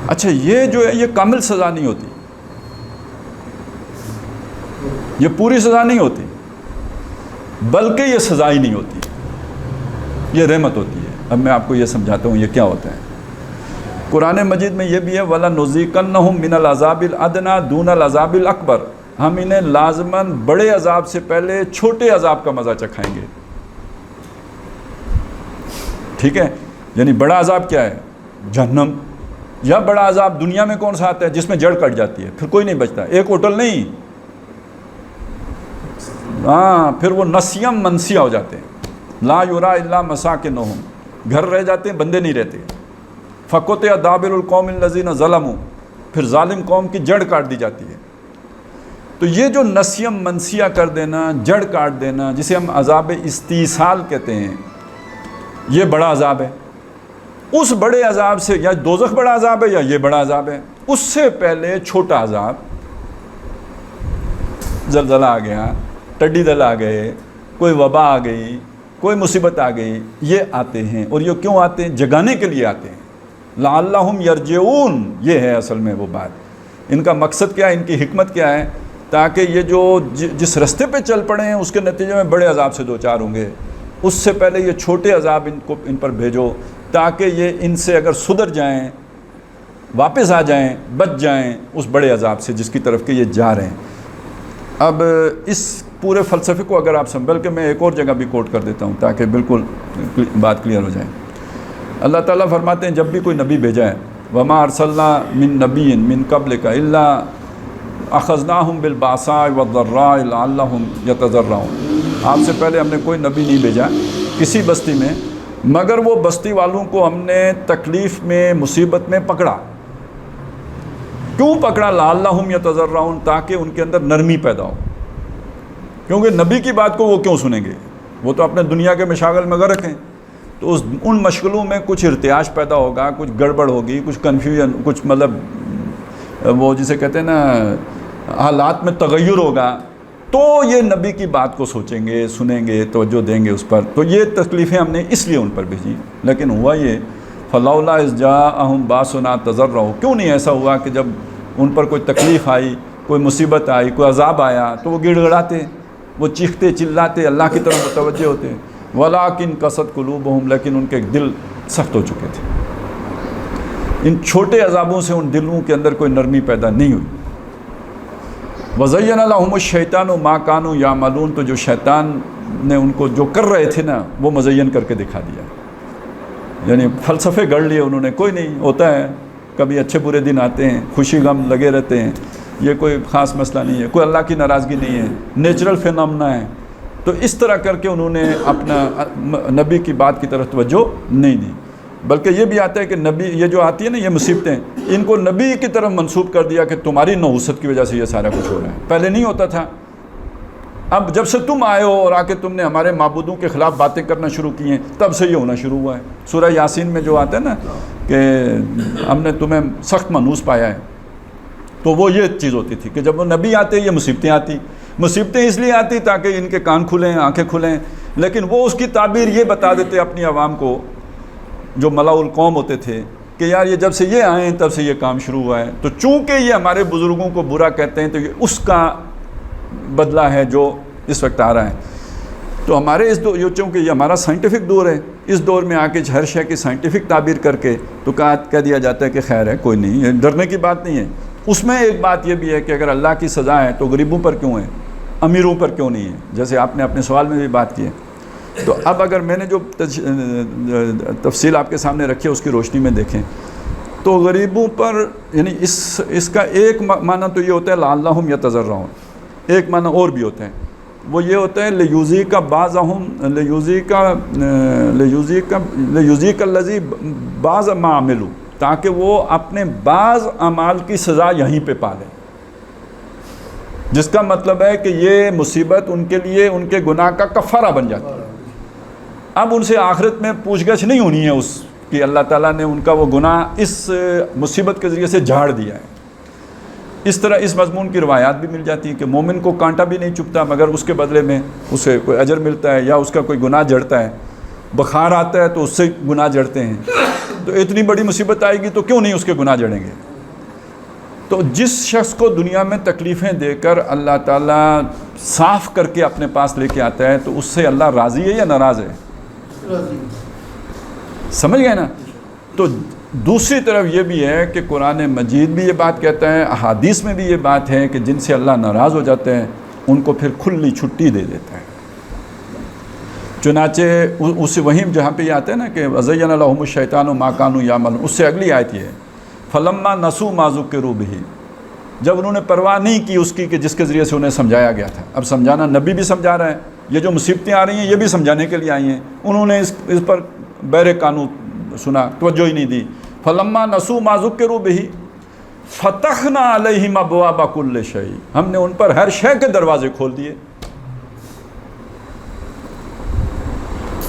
اچھا یہ جو ہے یہ کامل سزا نہیں ہوتی، یہ پوری سزا نہیں ہوتی، بلکہ یہ سزا ہی نہیں ہوتی، یہ رحمت ہوتی ہے. اب میں آپ کو یہ سمجھاتا ہوں یہ کیا ہوتا ہے. قرآن مجید میں یہ بھی ہے وَلَنُذِيقَنَّهُم مِّنَ الْعَذَابِ الْأَدْنَىٰ دُونَ الْعَذَابِ الْأَكْبَرِ. ہم انہیں لازماً بڑے عذاب سے پہلے چھوٹے عذاب کا مزہ چکھائیں گے. ٹھیک ہے، یعنی بڑا عذاب کیا ہے؟ جہنم. یا بڑا عذاب دنیا میں کون سا آتا ہے؟ جس میں جڑ کٹ جاتی ہے، پھر کوئی نہیں بچتا. ایک ہوٹل نہیں، ہاں پھر وہ نسیم منسیہ ہو جاتے ہیں. لا یرا الا مساکنہم، گھر رہ جاتے ہیں، بندے نہیں رہتے. فقطع دابر القوم الذین ظلموا، پھر ظالم قوم کی جڑ کاٹ دی جاتی ہے. تو یہ جو نسیم منسیہ کر دینا، جڑ کاٹ دینا، جسے ہم عذاب استیصال کہتے ہیں، یہ بڑا عذاب ہے. اس بڑے عذاب سے، یا دوزخ بڑا عذاب ہے یا یہ بڑا عذاب ہے، اس سے پہلے چھوٹا عذاب، زلزلہ آ گیا، ٹڈی دل آ گئے، کوئی وبا آ گئی، کوئی مصیبت آ گئی، یہ آتے ہیں. اور یہ کیوں آتے ہیں؟ جگانے کے لیے آتے ہیں. لعلہم یرجعون، یہ ہے اصل میں وہ بات. ان کا مقصد کیا ہے، ان کی حکمت کیا ہے؟ تاکہ یہ جو جس رستے پہ چل پڑے ہیں اس کے نتیجے میں بڑے عذاب سے دوچار ہوں گے، اس سے پہلے یہ چھوٹے عذاب ان پر بھیجو، تاکہ یہ ان سے اگر سدھر جائیں، واپس آ جائیں، بچ جائیں اس بڑے عذاب سے جس کی طرف کہ یہ جا رہے ہیں. اب اس پورے فلسفے کو اگر آپ سنبھل کے، میں ایک اور جگہ بھی کوٹ کر دیتا ہوں تاکہ بالکل بات کلیئر ہو جائے. اللہ تعالیٰ فرماتے ہیں جب بھی کوئی نبی بھیجا ہے، وما ارسلنا من نبی من قبلک الا اخذناہم بالباساء والضراء لعلہم یتضرعون. آپ سے پہلے ہم نے کوئی نبی نہیں بھیجا کسی بستی میں مگر وہ بستی والوں کو ہم نے تکلیف میں، مصیبت میں پکڑا. کیوں پکڑا؟ لعلہم یتضرعون، تاکہ ان کے اندر نرمی پیدا ہو. کیونکہ نبی کی بات کو وہ کیوں سنیں گے؟ وہ تو اپنے دنیا کے مشاغل میں غرق ہیں. تو ان مشغلوں میں کچھ ارتعاش پیدا ہوگا، کچھ گڑبڑ ہوگی، کچھ کنفیوژن، کچھ مطلب وہ جسے کہتے ہیں نا حالات میں تغیر ہوگا، تو یہ نبی کی بات کو سوچیں گے، سنیں گے، توجہ دیں گے اس پر. تو یہ تکلیفیں ہم نے اس لیے ان پر بھیجی. لیکن ہوا یہ فلولا اذ جاءہم باسنا تضرعوا، کیوں نہیں ایسا ہوا کہ جب ان پر کوئی تکلیف آئی، کوئی مصیبت آئی، کوئی عذاب آیا تو وہ گڑ گڑاتے، وہ چیختے چلاتے، اللہ کی طرف متوجہ ہوتے. ولیکن قست قلوبہم، لیکن ان کے دل سخت ہو چکے تھے. ان چھوٹے عذابوں سے ان دلوں کے اندر کوئی نرمی پیدا نہیں ہوئی. وَزَيَّنَ لَهُمُ الشَّيْطَانُ مَا كَانُوا يَعْمَلُونَ، تو جو شیطان نے ان کو جو کر رہے تھے نا وہ مزین کر کے دکھا دیا، یعنی فلسفے گڑھ لیے انہوں نے. کوئی نہیں، ہوتا ہے کبھی اچھے برے دن آتے ہیں، خوشی غم لگے رہتے ہیں، یہ کوئی خاص مسئلہ نہیں ہے، کوئی اللہ کی ناراضگی نہیں ہے، نیچرل فینامنا ہے. تو اس طرح کر کے انہوں نے اپنا نبی کی بات کی طرف توجہ نہیں دی، بلکہ یہ بھی آتا ہے کہ نبی، یہ جو آتی ہے نا یہ مصیبتیں، ان کو نبی کی طرف منسوب کر دیا کہ تمہاری نحوست کی وجہ سے یہ سارا کچھ ہو رہا ہے. پہلے نہیں ہوتا تھا، اب جب سے تم آئے ہو اور آ کے تم نے ہمارے معبودوں کے خلاف باتیں کرنا شروع کی ہیں تب سے یہ ہونا شروع ہوا ہے. سورہ یاسین میں جو آتا ہے نا کہ ہم نے تمہیں سخت منحوس پایا ہے، تو وہ یہ چیز ہوتی تھی کہ جب وہ نبی آتے یہ مصیبتیں آتی. مصیبتیں اس لیے آتی تاکہ ان کے کان کھلیں، آنکھیں کھلیں، لیکن وہ اس کی تعبیر یہ بتا دیتے اپنی عوام کو جو ملاء القوم ہوتے تھے کہ یار یہ جب سے یہ آئے ہیں تب سے یہ کام شروع ہوا ہے. تو چونکہ یہ ہمارے بزرگوں کو برا کہتے ہیں تو یہ اس کا بدلہ ہے جو اس وقت آ رہا ہے. تو ہمارے اس دور، چونکہ یہ ہمارا سائنٹیفک دور ہے، اس دور میں آ کے ہر شے کی سائنٹیفک تعبیر کر کے تو کہہ دیا جاتا ہے کہ خیر ہے، کوئی نہیں، یہ ڈرنے کی بات نہیں ہے. اس میں ایک بات یہ بھی ہے کہ اگر اللہ کی سزا ہے تو غریبوں پر کیوں ہے، امیروں پر کیوں نہیں ہے، جیسے آپ نے اپنے سوال میں بھی بات کی ہے. تو اب اگر میں نے جو تفصیل آپ کے سامنے رکھی ہے اس کی روشنی میں دیکھیں تو غریبوں پر، یعنی اس کا ایک معنی تو یہ ہوتا ہے لعلہم یتضرعون، ایک معنی اور بھی ہوتا ہے، وہ یہ ہوتا ہے لیوزیک الذی بعض ما عملوا، تاکہ وہ اپنے بعض اعمال کی سزا یہیں پہ پا لیں. جس کا مطلب ہے کہ یہ مصیبت ان کے لیے ان کے گناہ کا کفارہ بن جاتی ہے. اب ان سے آخرت میں پوچھ گچھ نہیں ہونی ہے اس کہ اللہ تعالیٰ نے ان کا وہ گناہ اس مصیبت کے ذریعے سے جھاڑ دیا ہے. اس طرح اس مضمون کی روایات بھی مل جاتی ہیں کہ مومن کو کانٹا بھی نہیں چبھتا مگر اس کے بدلے میں اسے کوئی اجر ملتا ہے، یا اس کا کوئی گناہ جڑتا ہے. بخار آتا ہے تو اس سے گناہ جڑتے ہیں. تو اتنی بڑی مصیبت آئے گی تو کیوں نہیں اس کے گناہ جڑیں گے. تو جس شخص کو دنیا میں تکلیفیں دے کر اللہ تعالیٰ صاف کر کے اپنے پاس لے کے آتا ہے تو اس سے اللہ راضی ہے یا ناراض ہے؟ سمجھ گئے نا. تو دوسری طرف یہ بھی ہے کہ قرآن مجید بھی یہ بات کہتا ہے، احادیث میں بھی یہ بات ہے کہ جن سے اللہ ناراض ہو جاتے ہیں ان کو پھر کھلی چھٹی دے دیتا ہے. چنانچہ اس وہیں جہاں پہ یہ آتا ہے نا کہ وَزَيَّنَ لَهُمُ الشَّيْطَانُ مَا كَانُوا يَعْمَلُونَ، اس سے اگلی آیت یہ ہے فَلَمَّا نَسُوا مَا ذُكِّرُوا بِهِ، جب انہوں نے پرواہ نہیں کی اس کی کہ جس کے ذریعے سے انہیں سمجھایا گیا تھا. اب سمجھانا نبی بھی سمجھا رہا ہے، یہ جو مصیبتیں آ رہی ہیں یہ بھی سمجھانے کے لیے آئی ہیں. انہوں نے اس پر بہر قانون سنا، توجہ ہی نہیں دی. فَلَمَّا نَسُوا مَا ذُكِّرُوا بِهِ فَتَحْنَا عَلَيْهِمْ أَبْوَابَ كُلِّ شَيْءٍ، ہم نے ان پر ہر شے کے دروازے کھول دیے.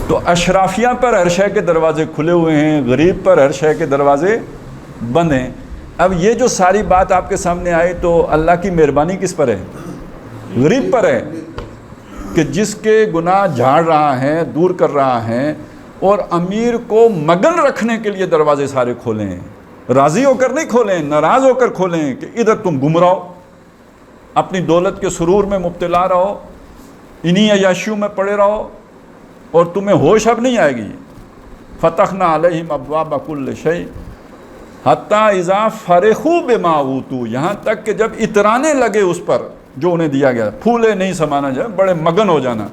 تو اشرافیہ پر ہر شے کے دروازے کھلے ہوئے ہیں، غریب پر ہر شے کے دروازے بند ہیں. اب یہ جو ساری بات آپ کے سامنے آئی تو اللہ کی مہربانی کس پر ہے؟ غریب پر ہے کہ جس کے گناہ جھاڑ رہا ہے، دور کر رہا ہے، اور امیر کو مگن رکھنے کے لیے دروازے سارے کھولے ہیں. راضی ہو کر نہیں کھولیں، ناراض ہو کر کھولیں کہ ادھر تم گم رہو، اپنی دولت کے سرور میں مبتلا رہو، انہی عیاشیوں میں پڑے رہو اور تمہیں ہوش اب نہیں آئے گی. فتحنا علیہم ابواب کل شیء حتی اذا فرحوا بما اوتوا، یہاں تک کہ جب اترانے لگے اس پر جو انہیں دیا گیا. پھولے نہیں سمانا جائے، بڑے مگن ہو جانا،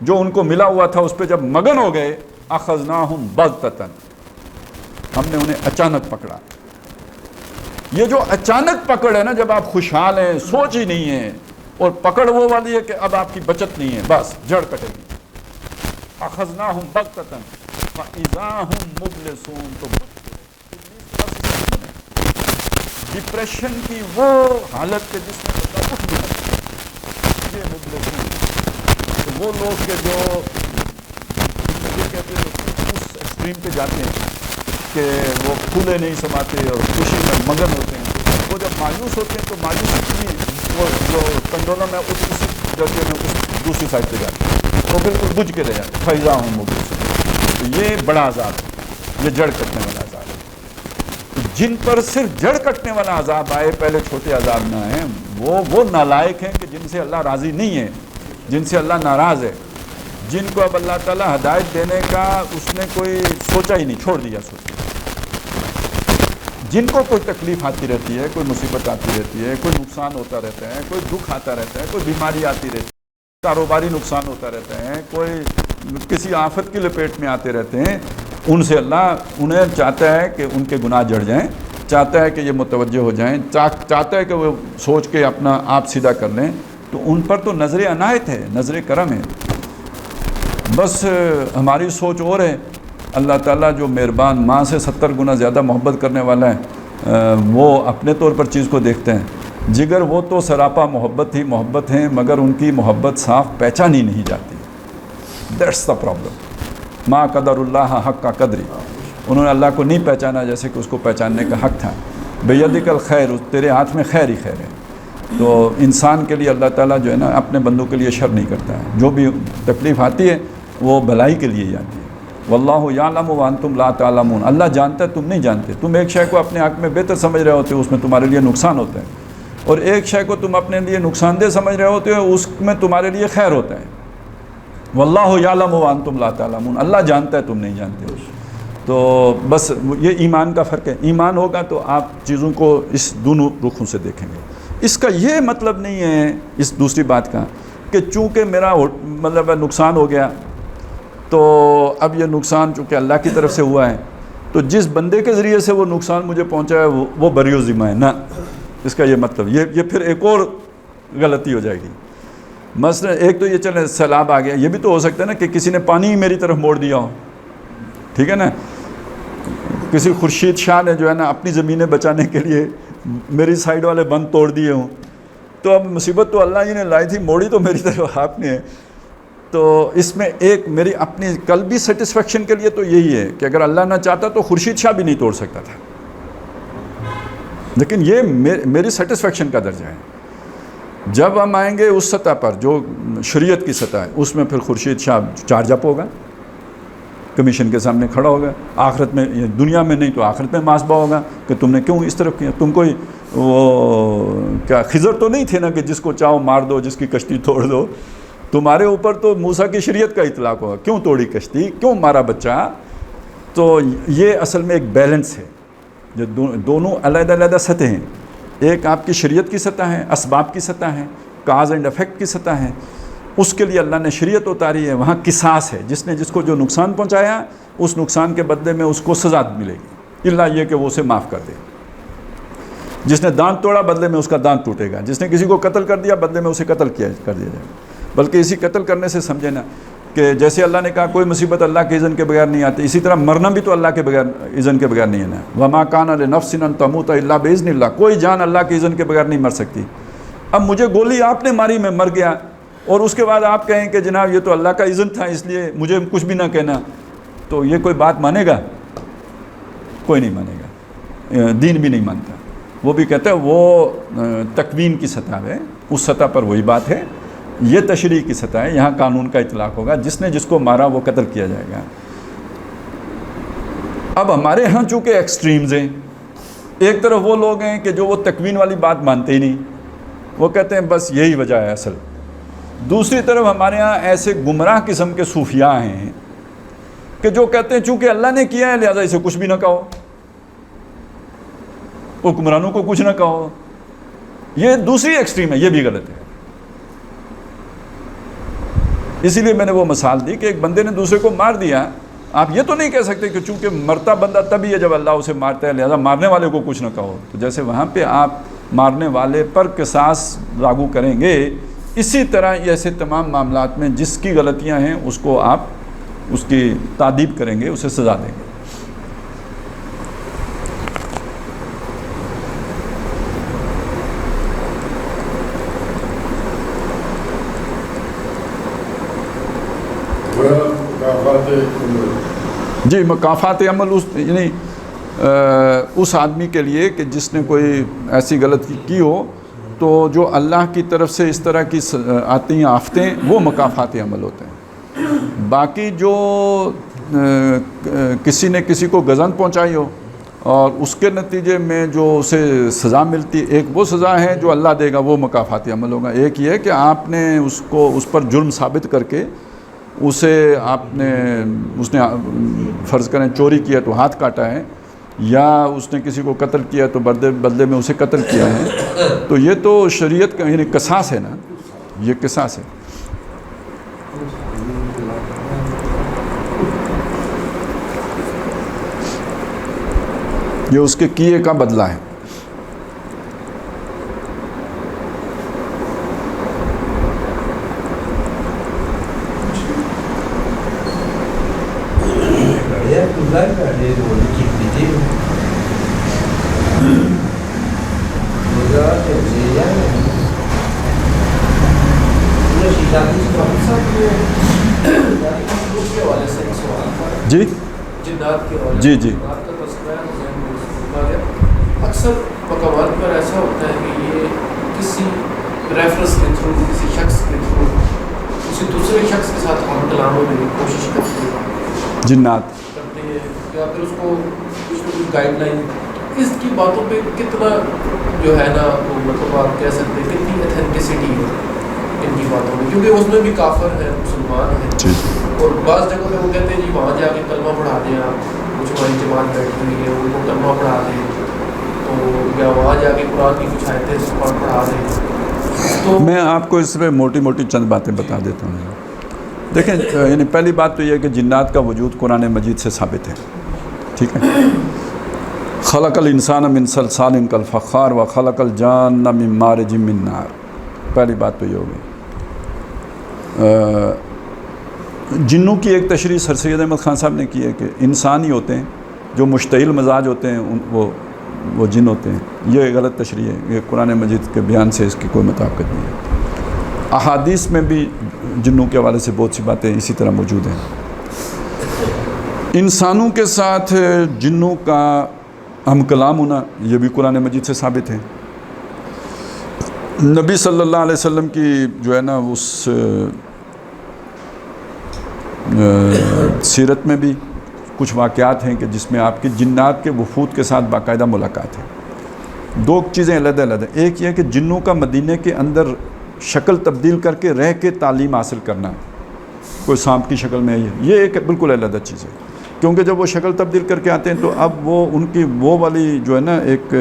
جو ان کو ملا ہوا تھا اس پہ جب مگن ہو گئے اخذناہم بغتۃ، ہم نے انہیں اچانک پکڑا. یہ جو اچانک پکڑ ہے نا، جب آپ خوشحال ہیں، سوچ ہی نہیں ہے، اور پکڑ وہ والی ہے کہ اب آپ کی بچت نہیں ہے، بس جڑ کٹے گی. اخذناہم بغتۃ فاذا ہم مبلسون، تو ڈپریشن کی وہ حالت کے جس میں بندہ اٹھ بھی سکتا، یہ مبلسون. تو وہ لوگ کے جو یہ کہتے ہیں اس ایکسٹریم پہ جاتے ہیں کہ وہ پھولے نہیں سماتے اور خوشی میں مگن ہوتے ہیں، وہ جب مایوس ہوتے ہیں تو مایوس کی وہ جو کنڈولم ہے اس درجے میں اس دوسری سائڈ پہ جاتے ہیں، وہ بالکل بجھ کے رہ جاتے ہیں. فیضا ہوں مبلسون. تو یہ بڑا عذاب ہے، یہ جڑ کٹنے والا عذاب ہے. جن پر صرف جڑ کٹنے والا عذاب آئے، پہلے چھوٹے عذاب نہ آئیں، وہ نالائق ہیں کہ جن سے اللہ راضی نہیں ہے، جن سے اللہ ناراض ہے، جن کو اب اللہ تعالیٰ ہدایت دینے کا اس نے کوئی سوچا ہی نہیں، چھوڑ دیا سوچا. جن کو کوئی تکلیف آتی رہتی ہے, کوئی مصیبت آتی رہتی ہے, کوئی نقصان ہوتا رہتا ہے, کوئی دکھ آتا رہتا ہے, کوئی بیماری آتی رہتی ہے, کاروباری نقصان ہوتا رہتا ہے, کوئی کسی آفت کی لپیٹ میں آتے رہتے ہیں, ان سے اللہ انہیں چاہتا ہے کہ ان کے گناہ جڑ جائیں, چاہتا ہے کہ یہ متوجہ ہو جائیں, چاہتا ہے کہ وہ سوچ کے اپنا آپ سیدھا کر لیں. تو ان پر تو نظر عنایت ہے, نظر کرم ہے. بس ہماری سوچ اور ہے. اللہ تعالیٰ جو مہربان, ماں سے 70 گنا زیادہ محبت کرنے والا ہے, وہ اپنے طور پر چیز کو دیکھتے ہیں. جگر وہ تو سراپا محبت ہی محبت ہیں, مگر ان کی محبت صاف پہچانی نہیں جاتی. That's the problem. ما قدر اللہ حق کا قدری, انہوں نے اللہ کو نہیں پہچانا جیسے کہ اس کو پہچاننے کا حق تھا. بیدک الخیر, تیرے ہاتھ میں خیر ہی خیر ہے. تو انسان کے لیے اللہ تعالیٰ جو ہے نا اپنے بندوں کے لیے شر نہیں کرتا ہے. جو بھی تکلیف آتی ہے وہ بھلائی کے لیے ہی آتی ہے. واللہ یعلم وانتم لا تعلمون, اللہ جانتا ہے تم نہیں جانتے. تم ایک شے کو اپنے حق میں بہتر سمجھ رہے ہوتے ہو, اس میں تمہارے لیے نقصان ہوتا ہے, اور ایک شے کو تم اپنے لیے نقصان دہ سمجھ رہے ہوتے ہو, اس میں تمہارے لیے خیر ہوتا ہے. واللہ یعلم وانتم لا تعلمون, اللہ جانتا ہے تم نہیں جانتے ہو. تو بس یہ ایمان کا فرق ہے. ایمان ہوگا تو آپ چیزوں کو اس دونوں رخوں سے دیکھیں گے. اس کا یہ مطلب نہیں ہے اس دوسری بات کا کہ چونکہ میرا مطلب نقصان ہو گیا تو اب یہ نقصان چونکہ اللہ کی طرف سے ہوا ہے تو جس بندے کے ذریعے سے وہ نقصان مجھے پہنچا ہے وہ بری و ذمہ ہے. نہ, اس کا یہ مطلب یہ پھر ایک اور غلطی ہو جائے گی. مثلا ایک تو یہ چلے سیلاب آ گیا, یہ بھی تو ہو سکتا ہے نا کہ کسی نے پانی ہی میری طرف موڑ دیا ہو, ٹھیک ہے نا. کسی خورشید شاہ نے جو ہے نا اپنی زمینیں بچانے کے لیے میری سائیڈ والے بند توڑ دیے ہوں, تو اب مصیبت تو اللہ ہی نے لائی تھی, موڑی تو میری طرف آپ نے ہے. تو اس میں ایک میری اپنی قلبی سیٹسفیکشن کے لیے تو یہی ہے کہ اگر اللہ نہ چاہتا تو خورشید شاہ بھی نہیں توڑ سکتا تھا, لیکن یہ میری سیٹسفیکشن کا درجہ ہے. جب ہم آئیں گے اس سطح پر جو شریعت کی سطح ہے, اس میں پھر خورشید شاہ چارج اپ ہوگا, کمیشن کے سامنے کھڑا ہوگا. آخرت میں, دنیا میں نہیں تو آخرت میں محاسبہ ہوگا کہ تم نے کیوں اس طرف کیا. تم کوئی وہ کیا خضر تو نہیں تھے نا کہ جس کو چاہو مار دو, جس کی کشتی توڑ دو. تمہارے اوپر تو موسیٰ کی شریعت کا اطلاق ہوگا, کیوں توڑی کشتی, کیوں مارا بچہ. تو یہ اصل میں ایک بیلنس ہے, جو دونوں علیحدہ علیحدہ سطح ہیں. ایک آپ کی شریعت کی سطح ہے, اسباب کی سطح ہے, کاز اینڈ افیکٹ کی سطح ہے. اس کے لیے اللہ نے شریعت اتاری ہے. وہاں قصاص ہے, جس نے جس کو جو نقصان پہنچایا اس نقصان کے بدلے میں اس کو سزا ملے گی, اللہ یہ کہ وہ اسے معاف کر دے. جس نے دانت توڑا بدلے میں اس کا دانت ٹوٹے گا. جس نے کسی کو قتل کر دیا بدلے میں اسے قتل کر دیا جائے گا. بلکہ اسی قتل کرنے سے سمجھے نا کہ جیسے اللہ نے کہا کوئی مصیبت اللہ کے اذن کے بغیر نہیں آتی, اسی طرح مرنا بھی تو اللہ کے بغیر اذن کے بغیر نہیں ہے نا. وما کان لنفس ان تموت الا باذن اللہ, کوئی جان اللہ کے اذن کے بغیر نہیں مر سکتی. اب مجھے گولی آپ نے ماری, میں مر گیا, اور اس کے بعد آپ کہیں کہ جناب یہ تو اللہ کا اذن تھا اس لیے مجھے کچھ بھی نہ کہنا, تو یہ کوئی بات مانے گا؟ کوئی نہیں مانے گا, دین بھی نہیں مانتا. وہ بھی کہتا ہے وہ تکوین کی سطح ہے, اس سطح پر وہی بات ہے. یہ تشریع کی سطح ہے, یہاں قانون کا اطلاق ہوگا, جس نے جس کو مارا وہ قتل کیا جائے گا. اب ہمارے ہاں چونکہ ایکسٹریمز ہیں, ایک طرف وہ لوگ ہیں کہ جو وہ تکوین والی بات مانتے ہی نہیں, وہ کہتے ہیں بس یہی وجہ ہے اصل. دوسری طرف ہمارے ہاں ایسے گمراہ قسم کے صوفیاء ہیں کہ جو کہتے ہیں چونکہ اللہ نے کیا ہے لہذا اسے کچھ بھی نہ کہو, حکمرانوں کو کچھ نہ کہو. یہ دوسری ایکسٹریم ہے, یہ بھی غلط ہے. اسی لیے میں نے وہ مثال دی کہ ایک بندے نے دوسرے کو مار دیا, آپ یہ تو نہیں کہہ سکتے کہ چونکہ مرتا بندہ تبھی ہے جب اللہ اسے مارتا ہے لہذا مارنے والے کو کچھ نہ کہو. تو جیسے وہاں پہ آپ مارنے والے پر قصاص لاگو کریں گے, اسی طرح ایسے تمام معاملات میں جس کی غلطیاں ہیں اس کو آپ اس کی تعدیب کریں گے, اسے سزا دیں گے. جی, مکافات عمل یعنی اس آدمی کے لیے کہ جس نے کوئی ایسی غلطی کی ہو تو جو اللہ کی طرف سے اس طرح کی آتی ہیں آفتیں, وہ مکافات عمل ہوتے ہیں. باقی جو کسی نے کسی کو گزن پہنچائی ہو اور اس کے نتیجے میں جو اسے سزا ملتی, ایک وہ سزا ہے جو اللہ دے گا, وہ مکافات عمل ہوگا. ایک یہ ہے کہ آپ نے اس پر جرم ثابت کر کے اس نے فرض کریں چوری کیا تو ہاتھ کاٹا ہے, یا اس نے کسی کو قتل کیا تو بدلے میں اسے قتل کیا ہے، تو یہ تو شریعت کا یعنی قصاص ہے نا، یہ قصاص ہے۔ یہ اس کے کیے کا بدلہ ہے۔ جی جی جی اکثر مقامات پر ایسا ہوتا ہے کہ یہ کسی ریفرنس کے تھرو، کسی شخص کے تھرو کسی دوسرے شخص کے ساتھ ہم کلام ہونے کی کوشش کرتے ہیں، جنات کرتے ہیں، یا پھر اس کو کچھ نہ کچھ گائیڈ لائن، اس کی باتوں پہ کتنا جو ہے نا وہ مطلب آپ کہہ سکتے ہیں کتنی اتھینٹسٹی ہے ان کی باتوں میں، کیونکہ اس میں بھی کافر ہے، مسلمان ہے، اور بعض جگہوں پہ وہ کہتے ہیں جی وہاں جا کے کلمہ پڑھا دیں آپ، کچھ ہماری جماعت بیٹھی ہوئی ہے ان کو کلمہ پڑھا دیں، تو یا وہاں جا کے قرآن کی کچھ آیتیں پڑھا دیں۔ تو میں آپ کو اس میں موٹی موٹی چند باتیں بتا دیتا ہوں۔ دیکھیں یعنی پہلی بات تو یہ ہے کہ جنات کا وجود قرآن مجید سے ثابت ہے، ٹھیک ہے۔ خلق الانسان من صلصال کالفخار و خلق الجان من مارج من نار، پہلی بات تو یہ ہوگی۔ جنوں کی ایک تشریح سر سید احمد خان صاحب نے کی ہے کہ انسان ہی ہوتے ہیں، جو مشتعل مزاج ہوتے ہیں وہ جن ہوتے ہیں، یہ غلط تشریح ہے، یہ قرآن مجید کے بیان سے اس کی کوئی مطابقت نہیں ہے۔ احادیث میں بھی جنوں کے حوالے سے بہت سی باتیں اسی طرح موجود ہیں۔ انسانوں کے ساتھ جنوں کا ہم کلام ہونا یہ بھی قرآن مجید سے ثابت ہے۔ نبی صلی اللہ علیہ وسلم کی جو ہے نا اس سیرت میں بھی کچھ واقعات ہیں کہ جس میں آپ کی جنات کے وفود کے ساتھ باقاعدہ ملاقات ہے۔ دو چیزیں علیحدہ علیحدہ، ایک یہ کہ جنوں کا مدینے کے اندر شکل تبدیل کر کے رہ کے تعلیم حاصل کرنا، کوئی سانپ کی شکل میں یہ ایک بالکل علیحدہ چیز ہے، کیونکہ جب وہ شکل تبدیل کر کے آتے ہیں تو اب وہ ان کی وہ والی جو ہے نا ایک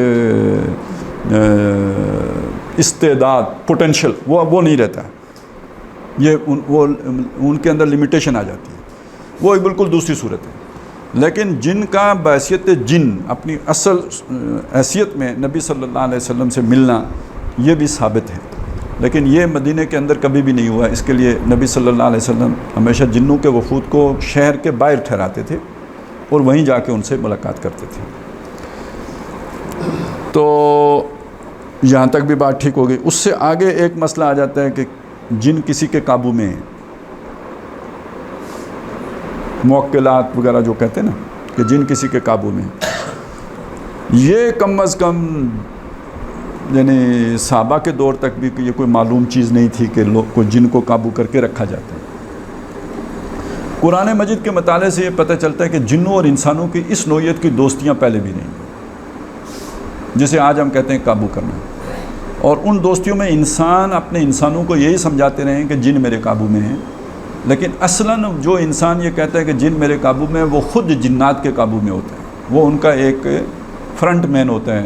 استعداد پوٹینشل وہ نہیں رہتا، یہ وہ ان کے اندر لمیٹیشن آ جاتی ہے، وہ ایک بالکل دوسری صورت ہے۔ لیکن جن کا بحیثیت جن اپنی اصل حیثیت میں نبی صلی اللہ علیہ وسلم سے ملنا یہ بھی ثابت ہے، لیکن یہ مدینہ کے اندر کبھی بھی نہیں ہوا۔ اس کے لیے نبی صلی اللہ علیہ وسلم ہمیشہ جنوں کے وفود کو شہر کے باہر ٹھہراتے تھے اور وہیں جا کے ان سے ملاقات کرتے تھے۔ تو یہاں تک بھی بات ٹھیک ہوگی۔ اس سے آگے ایک مسئلہ آ جاتا ہے کہ جن کسی کے قابو میں ہیں، موکلات وغیرہ جو کہتے ہیں نا کہ جن کسی کے قابو میں، یہ کم از کم یعنی صحابہ کے دور تک بھی یہ کوئی معلوم چیز نہیں تھی کہ لوگ کو جن کو قابو کر کے رکھا جاتا ہے۔ قرآن مجید کے مطالعے سے یہ پتہ چلتا ہے کہ جنوں اور انسانوں کی اس نوعیت کی دوستیاں پہلے بھی نہیں ہیں، جسے آج ہم کہتے ہیں قابو کرنا۔ اور ان دوستیوں میں انسان اپنے انسانوں کو یہی سمجھاتے رہے ہیں کہ جن میرے قابو میں ہیں، لیکن اصلاً جو انسان یہ کہتا ہے کہ جن میرے قابو میں، وہ خود جنات کے قابو میں ہوتا ہے، وہ ان کا ایک فرنٹ مین ہوتا ہے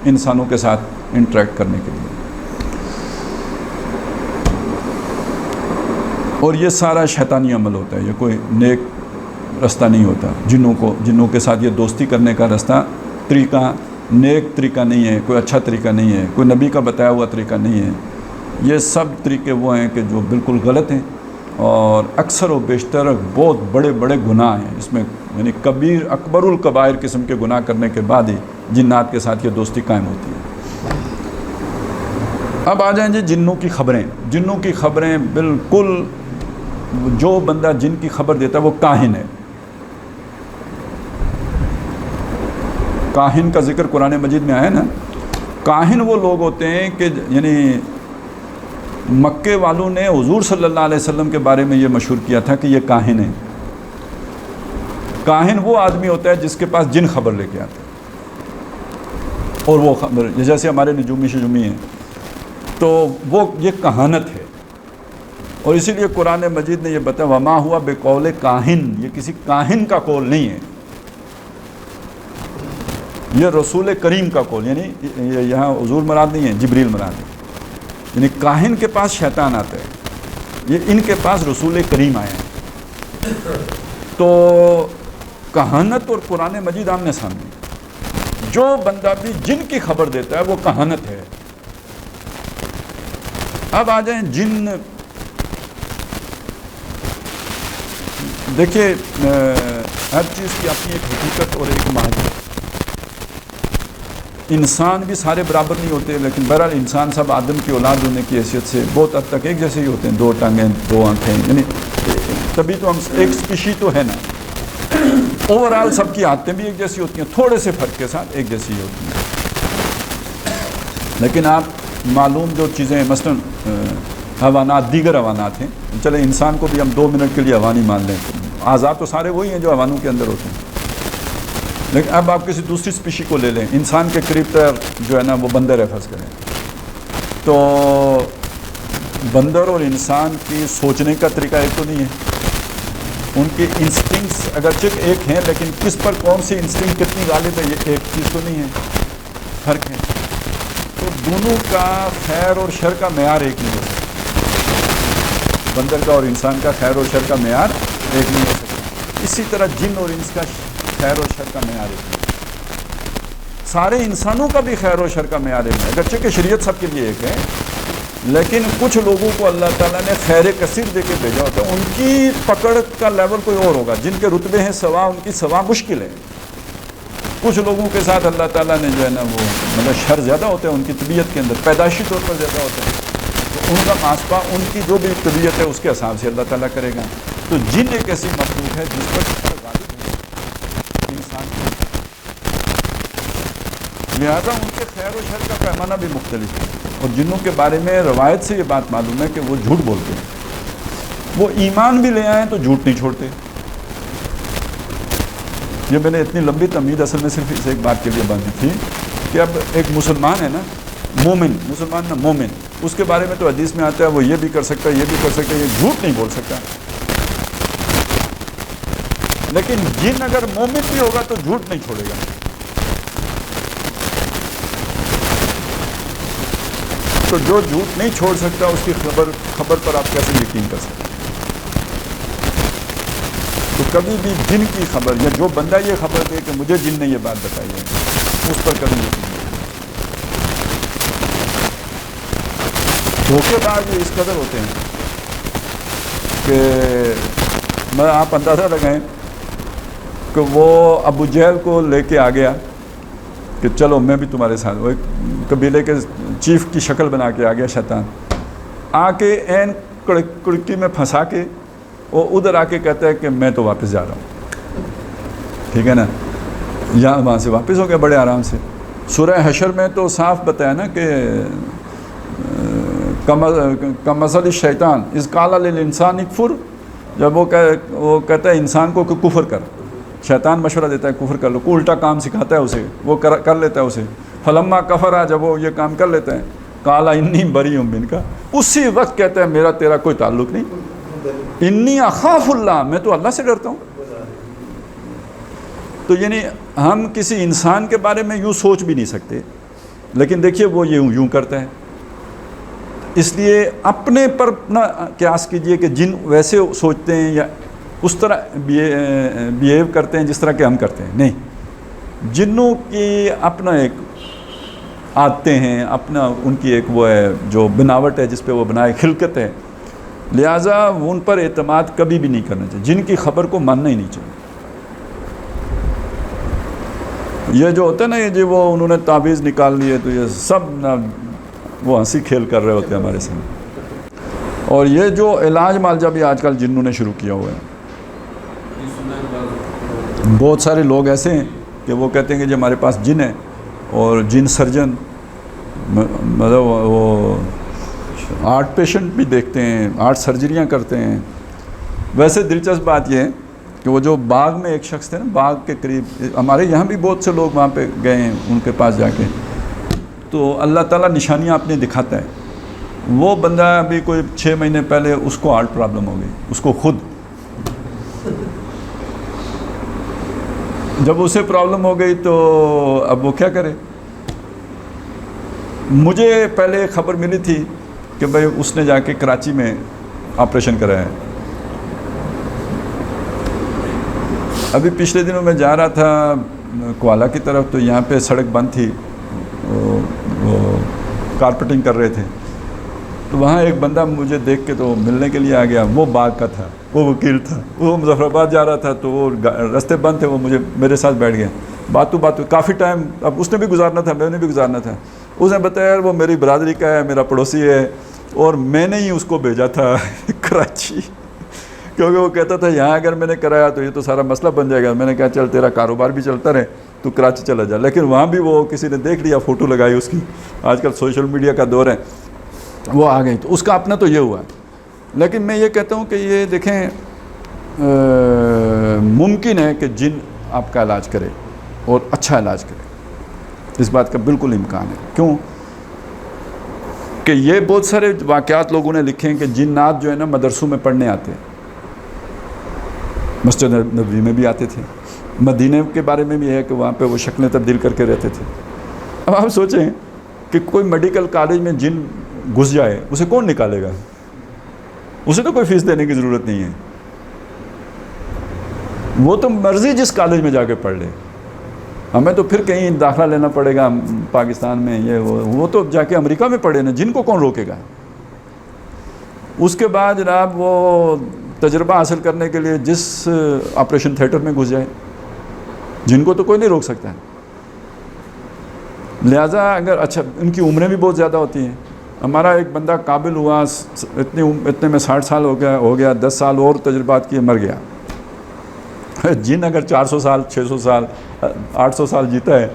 انسانوں کے ساتھ انٹریکٹ کرنے کے لیے۔ اور یہ سارا شیطانی عمل ہوتا ہے، یہ کوئی نیک رستہ نہیں ہوتا۔ جنوں کے ساتھ یہ دوستی کرنے کا رستہ طریقہ نیک طریقہ نہیں ہے، کوئی اچھا طریقہ نہیں ہے، کوئی نبی کا بتایا ہوا طریقہ نہیں ہے۔ یہ سب طریقے وہ ہیں کہ جو بالکل غلط ہیں اور اکثر و بیشتر بہت بڑے بڑے گناہ ہیں اس میں، یعنی کبیر اکبر الکبائر قسم کے گناہ کرنے کے بعد ہی جنات کے ساتھ یہ دوستی قائم ہوتی ہے۔ اب آ جائیں جی جنوں کی خبریں۔ جنوں کی خبریں بالکل جو بندہ جن کی خبر دیتا ہے وہ کاہن ہے۔ کاہن کا ذکر قرآن مجید میں آیا نا، کاہن وہ لوگ ہوتے ہیں کہ یعنی مکے والوں نے حضور صلی اللہ علیہ وسلم کے بارے میں یہ مشہور کیا تھا کہ یہ کاہن ہے۔ کاہن وہ آدمی ہوتا ہے جس کے پاس جن خبر لے کے آتا ہے، اور وہ خبر جیسے ہمارے نجومی شجومی ہیں تو وہ یہ کہانت ہے، اور اسی لیے قرآن مجید نے یہ بتایا وما ہوا بقول کاہن، یہ کسی کاہن کا قول نہیں ہے۔ یہ رسول کریم کا قول، یعنی یہاں حضور مراد نہیں ہے، جبریل مراد ہے. یعنی کاہن کے پاس شیطان آتا ہے، یہ ان کے پاس رسول کریم آئے ہیں. تو کہانت اور قرآن مجید آمنے سامنے. جو بندہ بھی جن کی خبر دیتا ہے وہ کہانت ہے. اب آ جائیں جن. دیکھیے ہر چیز کی اپنی ایک حقیقت اور ایک ماہیت. انسان بھی سارے برابر نہیں ہوتے، لیکن بہرحال انسان سب آدم کی اولاد ہونے کی حیثیت سے بہت حد تک ایک جیسے ہی ہوتے ہیں، 2 ٹانگیں 2 آنکھیں، یعنی تبھی تو ہم ایک اسپیشی تو ہے نا. اوورآل سب کی عادتیں بھی ایک جیسی ہوتی ہیں، تھوڑے سے فرق کے ساتھ ایک جیسی ہوتی ہیں. لیکن آپ معلوم جو چیزیں مثلاً حیوانات، دیگر حیوانات ہیں، چلے انسان کو بھی ہم 2 منٹ کے لیے حیوان ہی مان لیں، اعضاء تو سارے وہی ہیں جو حیوانوں کے اندر ہوتے ہیں. لیکن اب آپ کسی دوسری اسپیشی کو لے لیں، انسان کے قریب تر جو ہے نا وہ بندر ہے فرض کریں، تو بندر اور انسان کی سوچنے کا طریقہ ایک تو نہیں ہے. ان کے انسٹنکٹس اگرچہ ایک ہیں، لیکن کس پر کون سی انسٹنکٹ کتنی غالب ہے یہ ایک چیز تو نہیں ہے، فرق ہے. تو دونوں کا خیر اور شر کا معیار ایک نہیں ہو سکتا. بندر کا اور انسان کا خیر اور شر کا معیار ایک نہیں ہو سکتا. اسی طرح جن اور انس کا خیر اور شر کا معیار ایک نہیں. سارے انسانوں کا بھی خیر و شر کا معیار ہے، اگرچہ کہ شریعت سب کے لیے ایک ہے، لیکن کچھ لوگوں کو اللہ تعالیٰ نے خیر کثیر دے کے بھیجا ہوتا ہے، ان کی پکڑ کا لیول کوئی اور ہوگا، جن کے رتبے ہیں سوا، ان کی سوا مشکل ہے. کچھ لوگوں کے ساتھ اللہ تعالیٰ نے جو ہے نا وہ مطلب شر زیادہ ہوتے ہیں، ان کی طبیعت کے اندر پیدائشی طور پر زیادہ ہوتے ہیں، تو ان کا محاسبہ ان کی جو بھی طبیعت ہے اس کے حساب سے اللہ تعالیٰ کرے گا. تو جن ایک ایسی مخلوق ہے جس پر شر غالب ہے انسان کی، لہذا ان کے خیر و شر کا پیمانہ بھی مختلف ہے. اور جنوں کے بارے میں روایت سے یہ بات معلوم ہے کہ وہ جھوٹ بولتے ہیں، وہ ایمان بھی لے آئیں تو جھوٹ نہیں چھوڑتے. یہ میں نے اتنی لمبی تمہید اصل میں صرف اس ایک بات کے لیے باندھی تھی کہ اب ایک مسلمان ہے نا، مومن، مسلمان نا مومن، اس کے بارے میں تو حدیث میں آتا ہے وہ یہ بھی کر سکتا ہے، یہ بھی کر سکتا ہے، یہ جھوٹ نہیں بول سکتا. لیکن جن اگر مومن بھی ہوگا تو جھوٹ نہیں چھوڑے گا. تو جو جھوٹ نہیں چھوڑ سکتا اس کی خبر پر آپ کیسے یقین کر سکتے ہیں؟ تو کبھی بھی جن کی خبر، یا جو بندہ یہ خبر دے کہ مجھے جن نے یہ بات بتائی ہے، اس پر کبھی یقین نہیں. دھوکے باز اس قدر ہوتے ہیں کہ میں آپ اندازہ لگائیں کہ وہ ابو جہل کو لے کے آ گیا کہ چلو میں بھی تمہارے ساتھ، وہ ایک قبیلے کے چیف کی شکل بنا کے آ گیا شیطان، آ کے این کڑکی میں پھنسا کے وہ ادھر آ کے کہتا ہے کہ میں تو واپس جا رہا ہوں. ٹھیک ہے نا، یہاں وہاں سے واپس ہو گیا بڑے آرام سے. سورہ حشر میں تو صاف بتایا نا کہ کمثل الشیطان اذ قال للانسان اکفر، جب وہ کہتا ہے انسان کو کہ کفر کر، شیطان مشورہ دیتا ہے کفر کر لو، کو الٹا کام سکھاتا ہے اسے، وہ کر لیتا ہے اسے. فلما کفرا، جب وہ یہ کام کر لیتا ہے، قال انی بریء منک، اسی وقت کہتا ہے میرا تیرا کوئی تعلق نہیں، انی اخاف اللہ، میں تو اللہ سے ڈرتا ہوں. تو یعنی ہم کسی انسان کے بارے میں یوں سوچ بھی نہیں سکتے، لیکن دیکھیے وہ یوں کرتا ہے. اس لیے اپنے پر نہ قیاس کیجئے کہ جن ویسے سوچتے ہیں یا اس طرح بیہیو کرتے ہیں جس طرح کہ ہم کرتے ہیں. نہیں، جنوں کی اپنا ایک عادتیں ہیں، اپنا ان کی ایک وہ ہے جو بناوٹ ہے جس پہ وہ بنائے، خلقت ہے، لہٰذا ان پر اعتماد کبھی بھی نہیں کرنا چاہیے، جن کی خبر کو ماننا ہی نہیں چاہیے. یہ جو ہوتا ہے نا، یہ جو وہ انہوں نے تعویذ نکال لی ہے، تو یہ سب نہ وہ ہنسی کھیل کر رہے ہوتے ہیں ہمارے سامنے. اور یہ جو علاج معالجہ بھی آج کل جنوں نے شروع کیا ہوا ہے، بہت سارے لوگ ایسے ہیں کہ وہ کہتے ہیں کہ جی ہمارے پاس جن ہے، اور جن سرجن مطلب وہ آرٹ پیشنٹ بھی دیکھتے ہیں، آرٹ سرجریاں کرتے ہیں. ویسے دلچسپ بات یہ ہے کہ وہ جو باغ میں ایک شخص تھے نا، باغ کے قریب، ہمارے یہاں بھی بہت سے لوگ وہاں پہ گئے ہیں ان کے پاس جا کے، تو اللہ تعالیٰ نشانیاں اپنی دکھاتا ہے. وہ بندہ ابھی کوئی 6 مہینے پہلے اس کو ہارٹ پرابلم ہو گئی، اس کو خود. جب اسے پرابلم ہو گئی تو اب وہ کیا کرے. مجھے پہلے خبر ملی تھی کہ بھائی اس نے جا کے کراچی میں آپریشن کرایا ہے. ابھی پچھلے دنوں میں جا رہا تھا کوالا کی طرف, تو یہاں پہ سڑک بند تھی, وہ کارپیٹنگ کر رہے تھے, تو وہاں ایک بندہ مجھے دیکھ کے تو ملنے کے لیے آ گیا. وہ باغ کا تھا, وہ وکیل تھا, وہ مظفر آباد جا رہا تھا, تو وہ راستے بند تھے, وہ میرے ساتھ بیٹھ گیا. باتوں کافی ٹائم, اب اس نے بھی گزارنا تھا, میں نے بھی گزارنا تھا. اس نے بتایا یار وہ میری برادری کا ہے, میرا پڑوسی ہے, اور میں نے ہی اس کو بھیجا تھا کراچی, کیونکہ وہ کہتا تھا یہاں اگر میں نے کرایا تو یہ تو سارا مسئلہ بن جائے گا. میں نے کہا چل تیرا کاروبار بھی چلتا رہے, تو کراچی چلا جا. لیکن وہاں بھی وہ کسی نے دیکھ لیا, فوٹو لگائی اس کی, آج کل سوشل میڈیا کا دور ہے, وہ آ گئی. تو اس کا اپنا تو یہ ہوا. لیکن میں یہ کہتا ہوں کہ یہ دیکھیں, ممکن ہے کہ جن آپ کا علاج کرے اور اچھا علاج کرے, اس بات کا بالکل امکان ہے. کیوں کہ یہ بہت سارے واقعات لوگوں نے لکھے ہیں کہ جنات جو ہے نا مدرسوں میں پڑھنے آتے ہیں, مسجد نبوی میں بھی آتے تھے, مدینے کے بارے میں بھی ہے کہ وہاں پہ وہ شکلیں تبدیل کر کے رہتے تھے. اب آپ سوچیں کہ کوئی میڈیکل کالج میں جن گھس جائے, اسے کون نکالے گا؟ اسے تو کوئی فیس دینے کی ضرورت نہیں ہے, وہ تو مرضی جس کالج میں جا کے پڑھ لے. ہمیں تو پھر کہیں داخلہ لینا پڑے گا پاکستان میں, یہ وہ تو جا کے امریکہ میں پڑھے نا, جن کو کون روکے گا؟ اس کے بعد جناب وہ تجربہ حاصل کرنے کے لیے جس آپریشن تھیٹر میں گھس جائے, جن کو تو کوئی نہیں روک سکتا ہے. لہٰذا اگر اچھا, ان کی عمریں بھی بہت زیادہ ہوتی ہیں. ہمارا ایک بندہ قابل ہوا, اتنے میں 60 سال ہو گیا, 10 سال اور تجربات کیے, مر گیا. جن اگر 400 سال 600 سال 800 سال جیتا ہے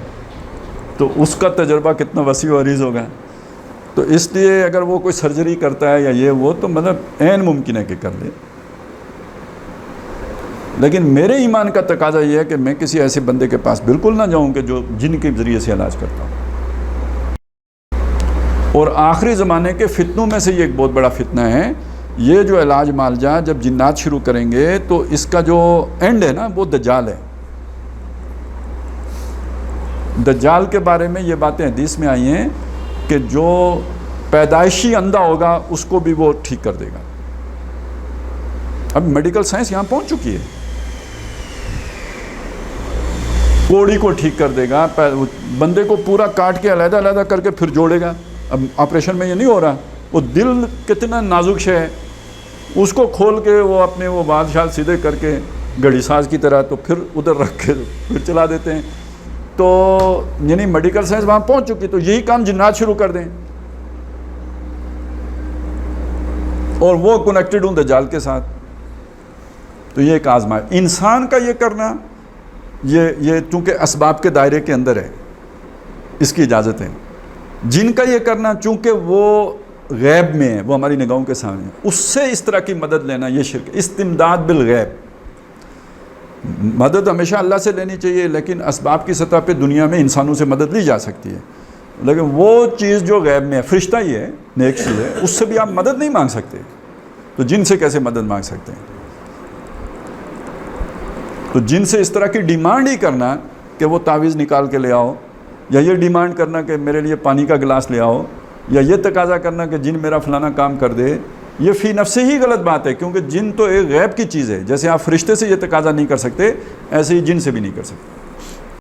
تو اس کا تجربہ کتنا وسیع و عریض ہوگا. تو اس لیے اگر وہ کوئی سرجری کرتا ہے یا یہ وہ, تو مطلب عین ممکن ہے کہ کر لے. لیکن میرے ایمان کا تقاضا یہ ہے کہ میں کسی ایسے بندے کے پاس بالکل نہ جاؤں کہ جو جن کے ذریعے سے علاج کرتا ہوں. اور آخری زمانے کے فتنوں میں سے یہ ایک بہت بڑا فتنہ ہے, یہ جو علاج معالجہ جب جنات شروع کریں گے تو اس کا جو اینڈ ہے نا وہ دجال ہے. دجال کے بارے میں یہ باتیں حدیث میں آئی ہیں کہ جو پیدائشی اندھا ہوگا اس کو بھی وہ ٹھیک کر دے گا. اب میڈیکل سائنس یہاں پہنچ چکی ہے, کوڑی کو ٹھیک کر دے گا, بندے کو پورا کاٹ کے علیحدہ علیحدہ کر کے پھر جوڑے گا. اب آپریشن میں یہ نہیں ہو رہا, وہ دل کتنا نازک شے ہے, اس کو کھول کے وہ اپنے وہ بادشاہ سیدھے کر کے گھڑی ساز کی طرح تو پھر ادھر رکھ کے پھر چلا دیتے ہیں. تو یعنی میڈیکل سائنس وہاں پہنچ چکی, تو یہی کام جنات شروع کر دیں اور وہ کنیکٹڈ ہوں دجال کے ساتھ. تو یہ ایک آزمائش. انسان کا یہ کرنا یہ چونکہ اسباب کے دائرے کے اندر ہے, اس کی اجازت ہے. جن کا یہ کرنا چونکہ وہ غیب میں ہے, وہ ہماری نگاہوں کے سامنے ہے, اس سے اس طرح کی مدد لینا یہ شرک. استمداد بالغیب, مدد ہمیشہ اللہ سے لینی چاہیے, لیکن اسباب کی سطح پہ دنیا میں انسانوں سے مدد لی جا سکتی ہے. لیکن وہ چیز جو غیب میں ہے, فرشتہ ہی ہے, نیک چیز ہے, اس سے بھی آپ مدد نہیں مانگ سکتے. تو جن سے کیسے مدد مانگ سکتے ہیں؟ تو جن سے اس طرح کی ڈیمانڈ ہی کرنا کہ وہ تعویذ نکال کے لے آؤ, یا یہ ڈیمانڈ کرنا کہ میرے لیے پانی کا گلاس لے آؤ, یا یہ تقاضا کرنا کہ جن میرا فلانا کام کر دے, یہ فی نفس ہی غلط بات ہے. کیونکہ جن تو ایک غیب کی چیز ہے. جیسے آپ فرشتے سے یہ تقاضا نہیں کر سکتے, ایسے ہی جن سے بھی نہیں کر سکتے.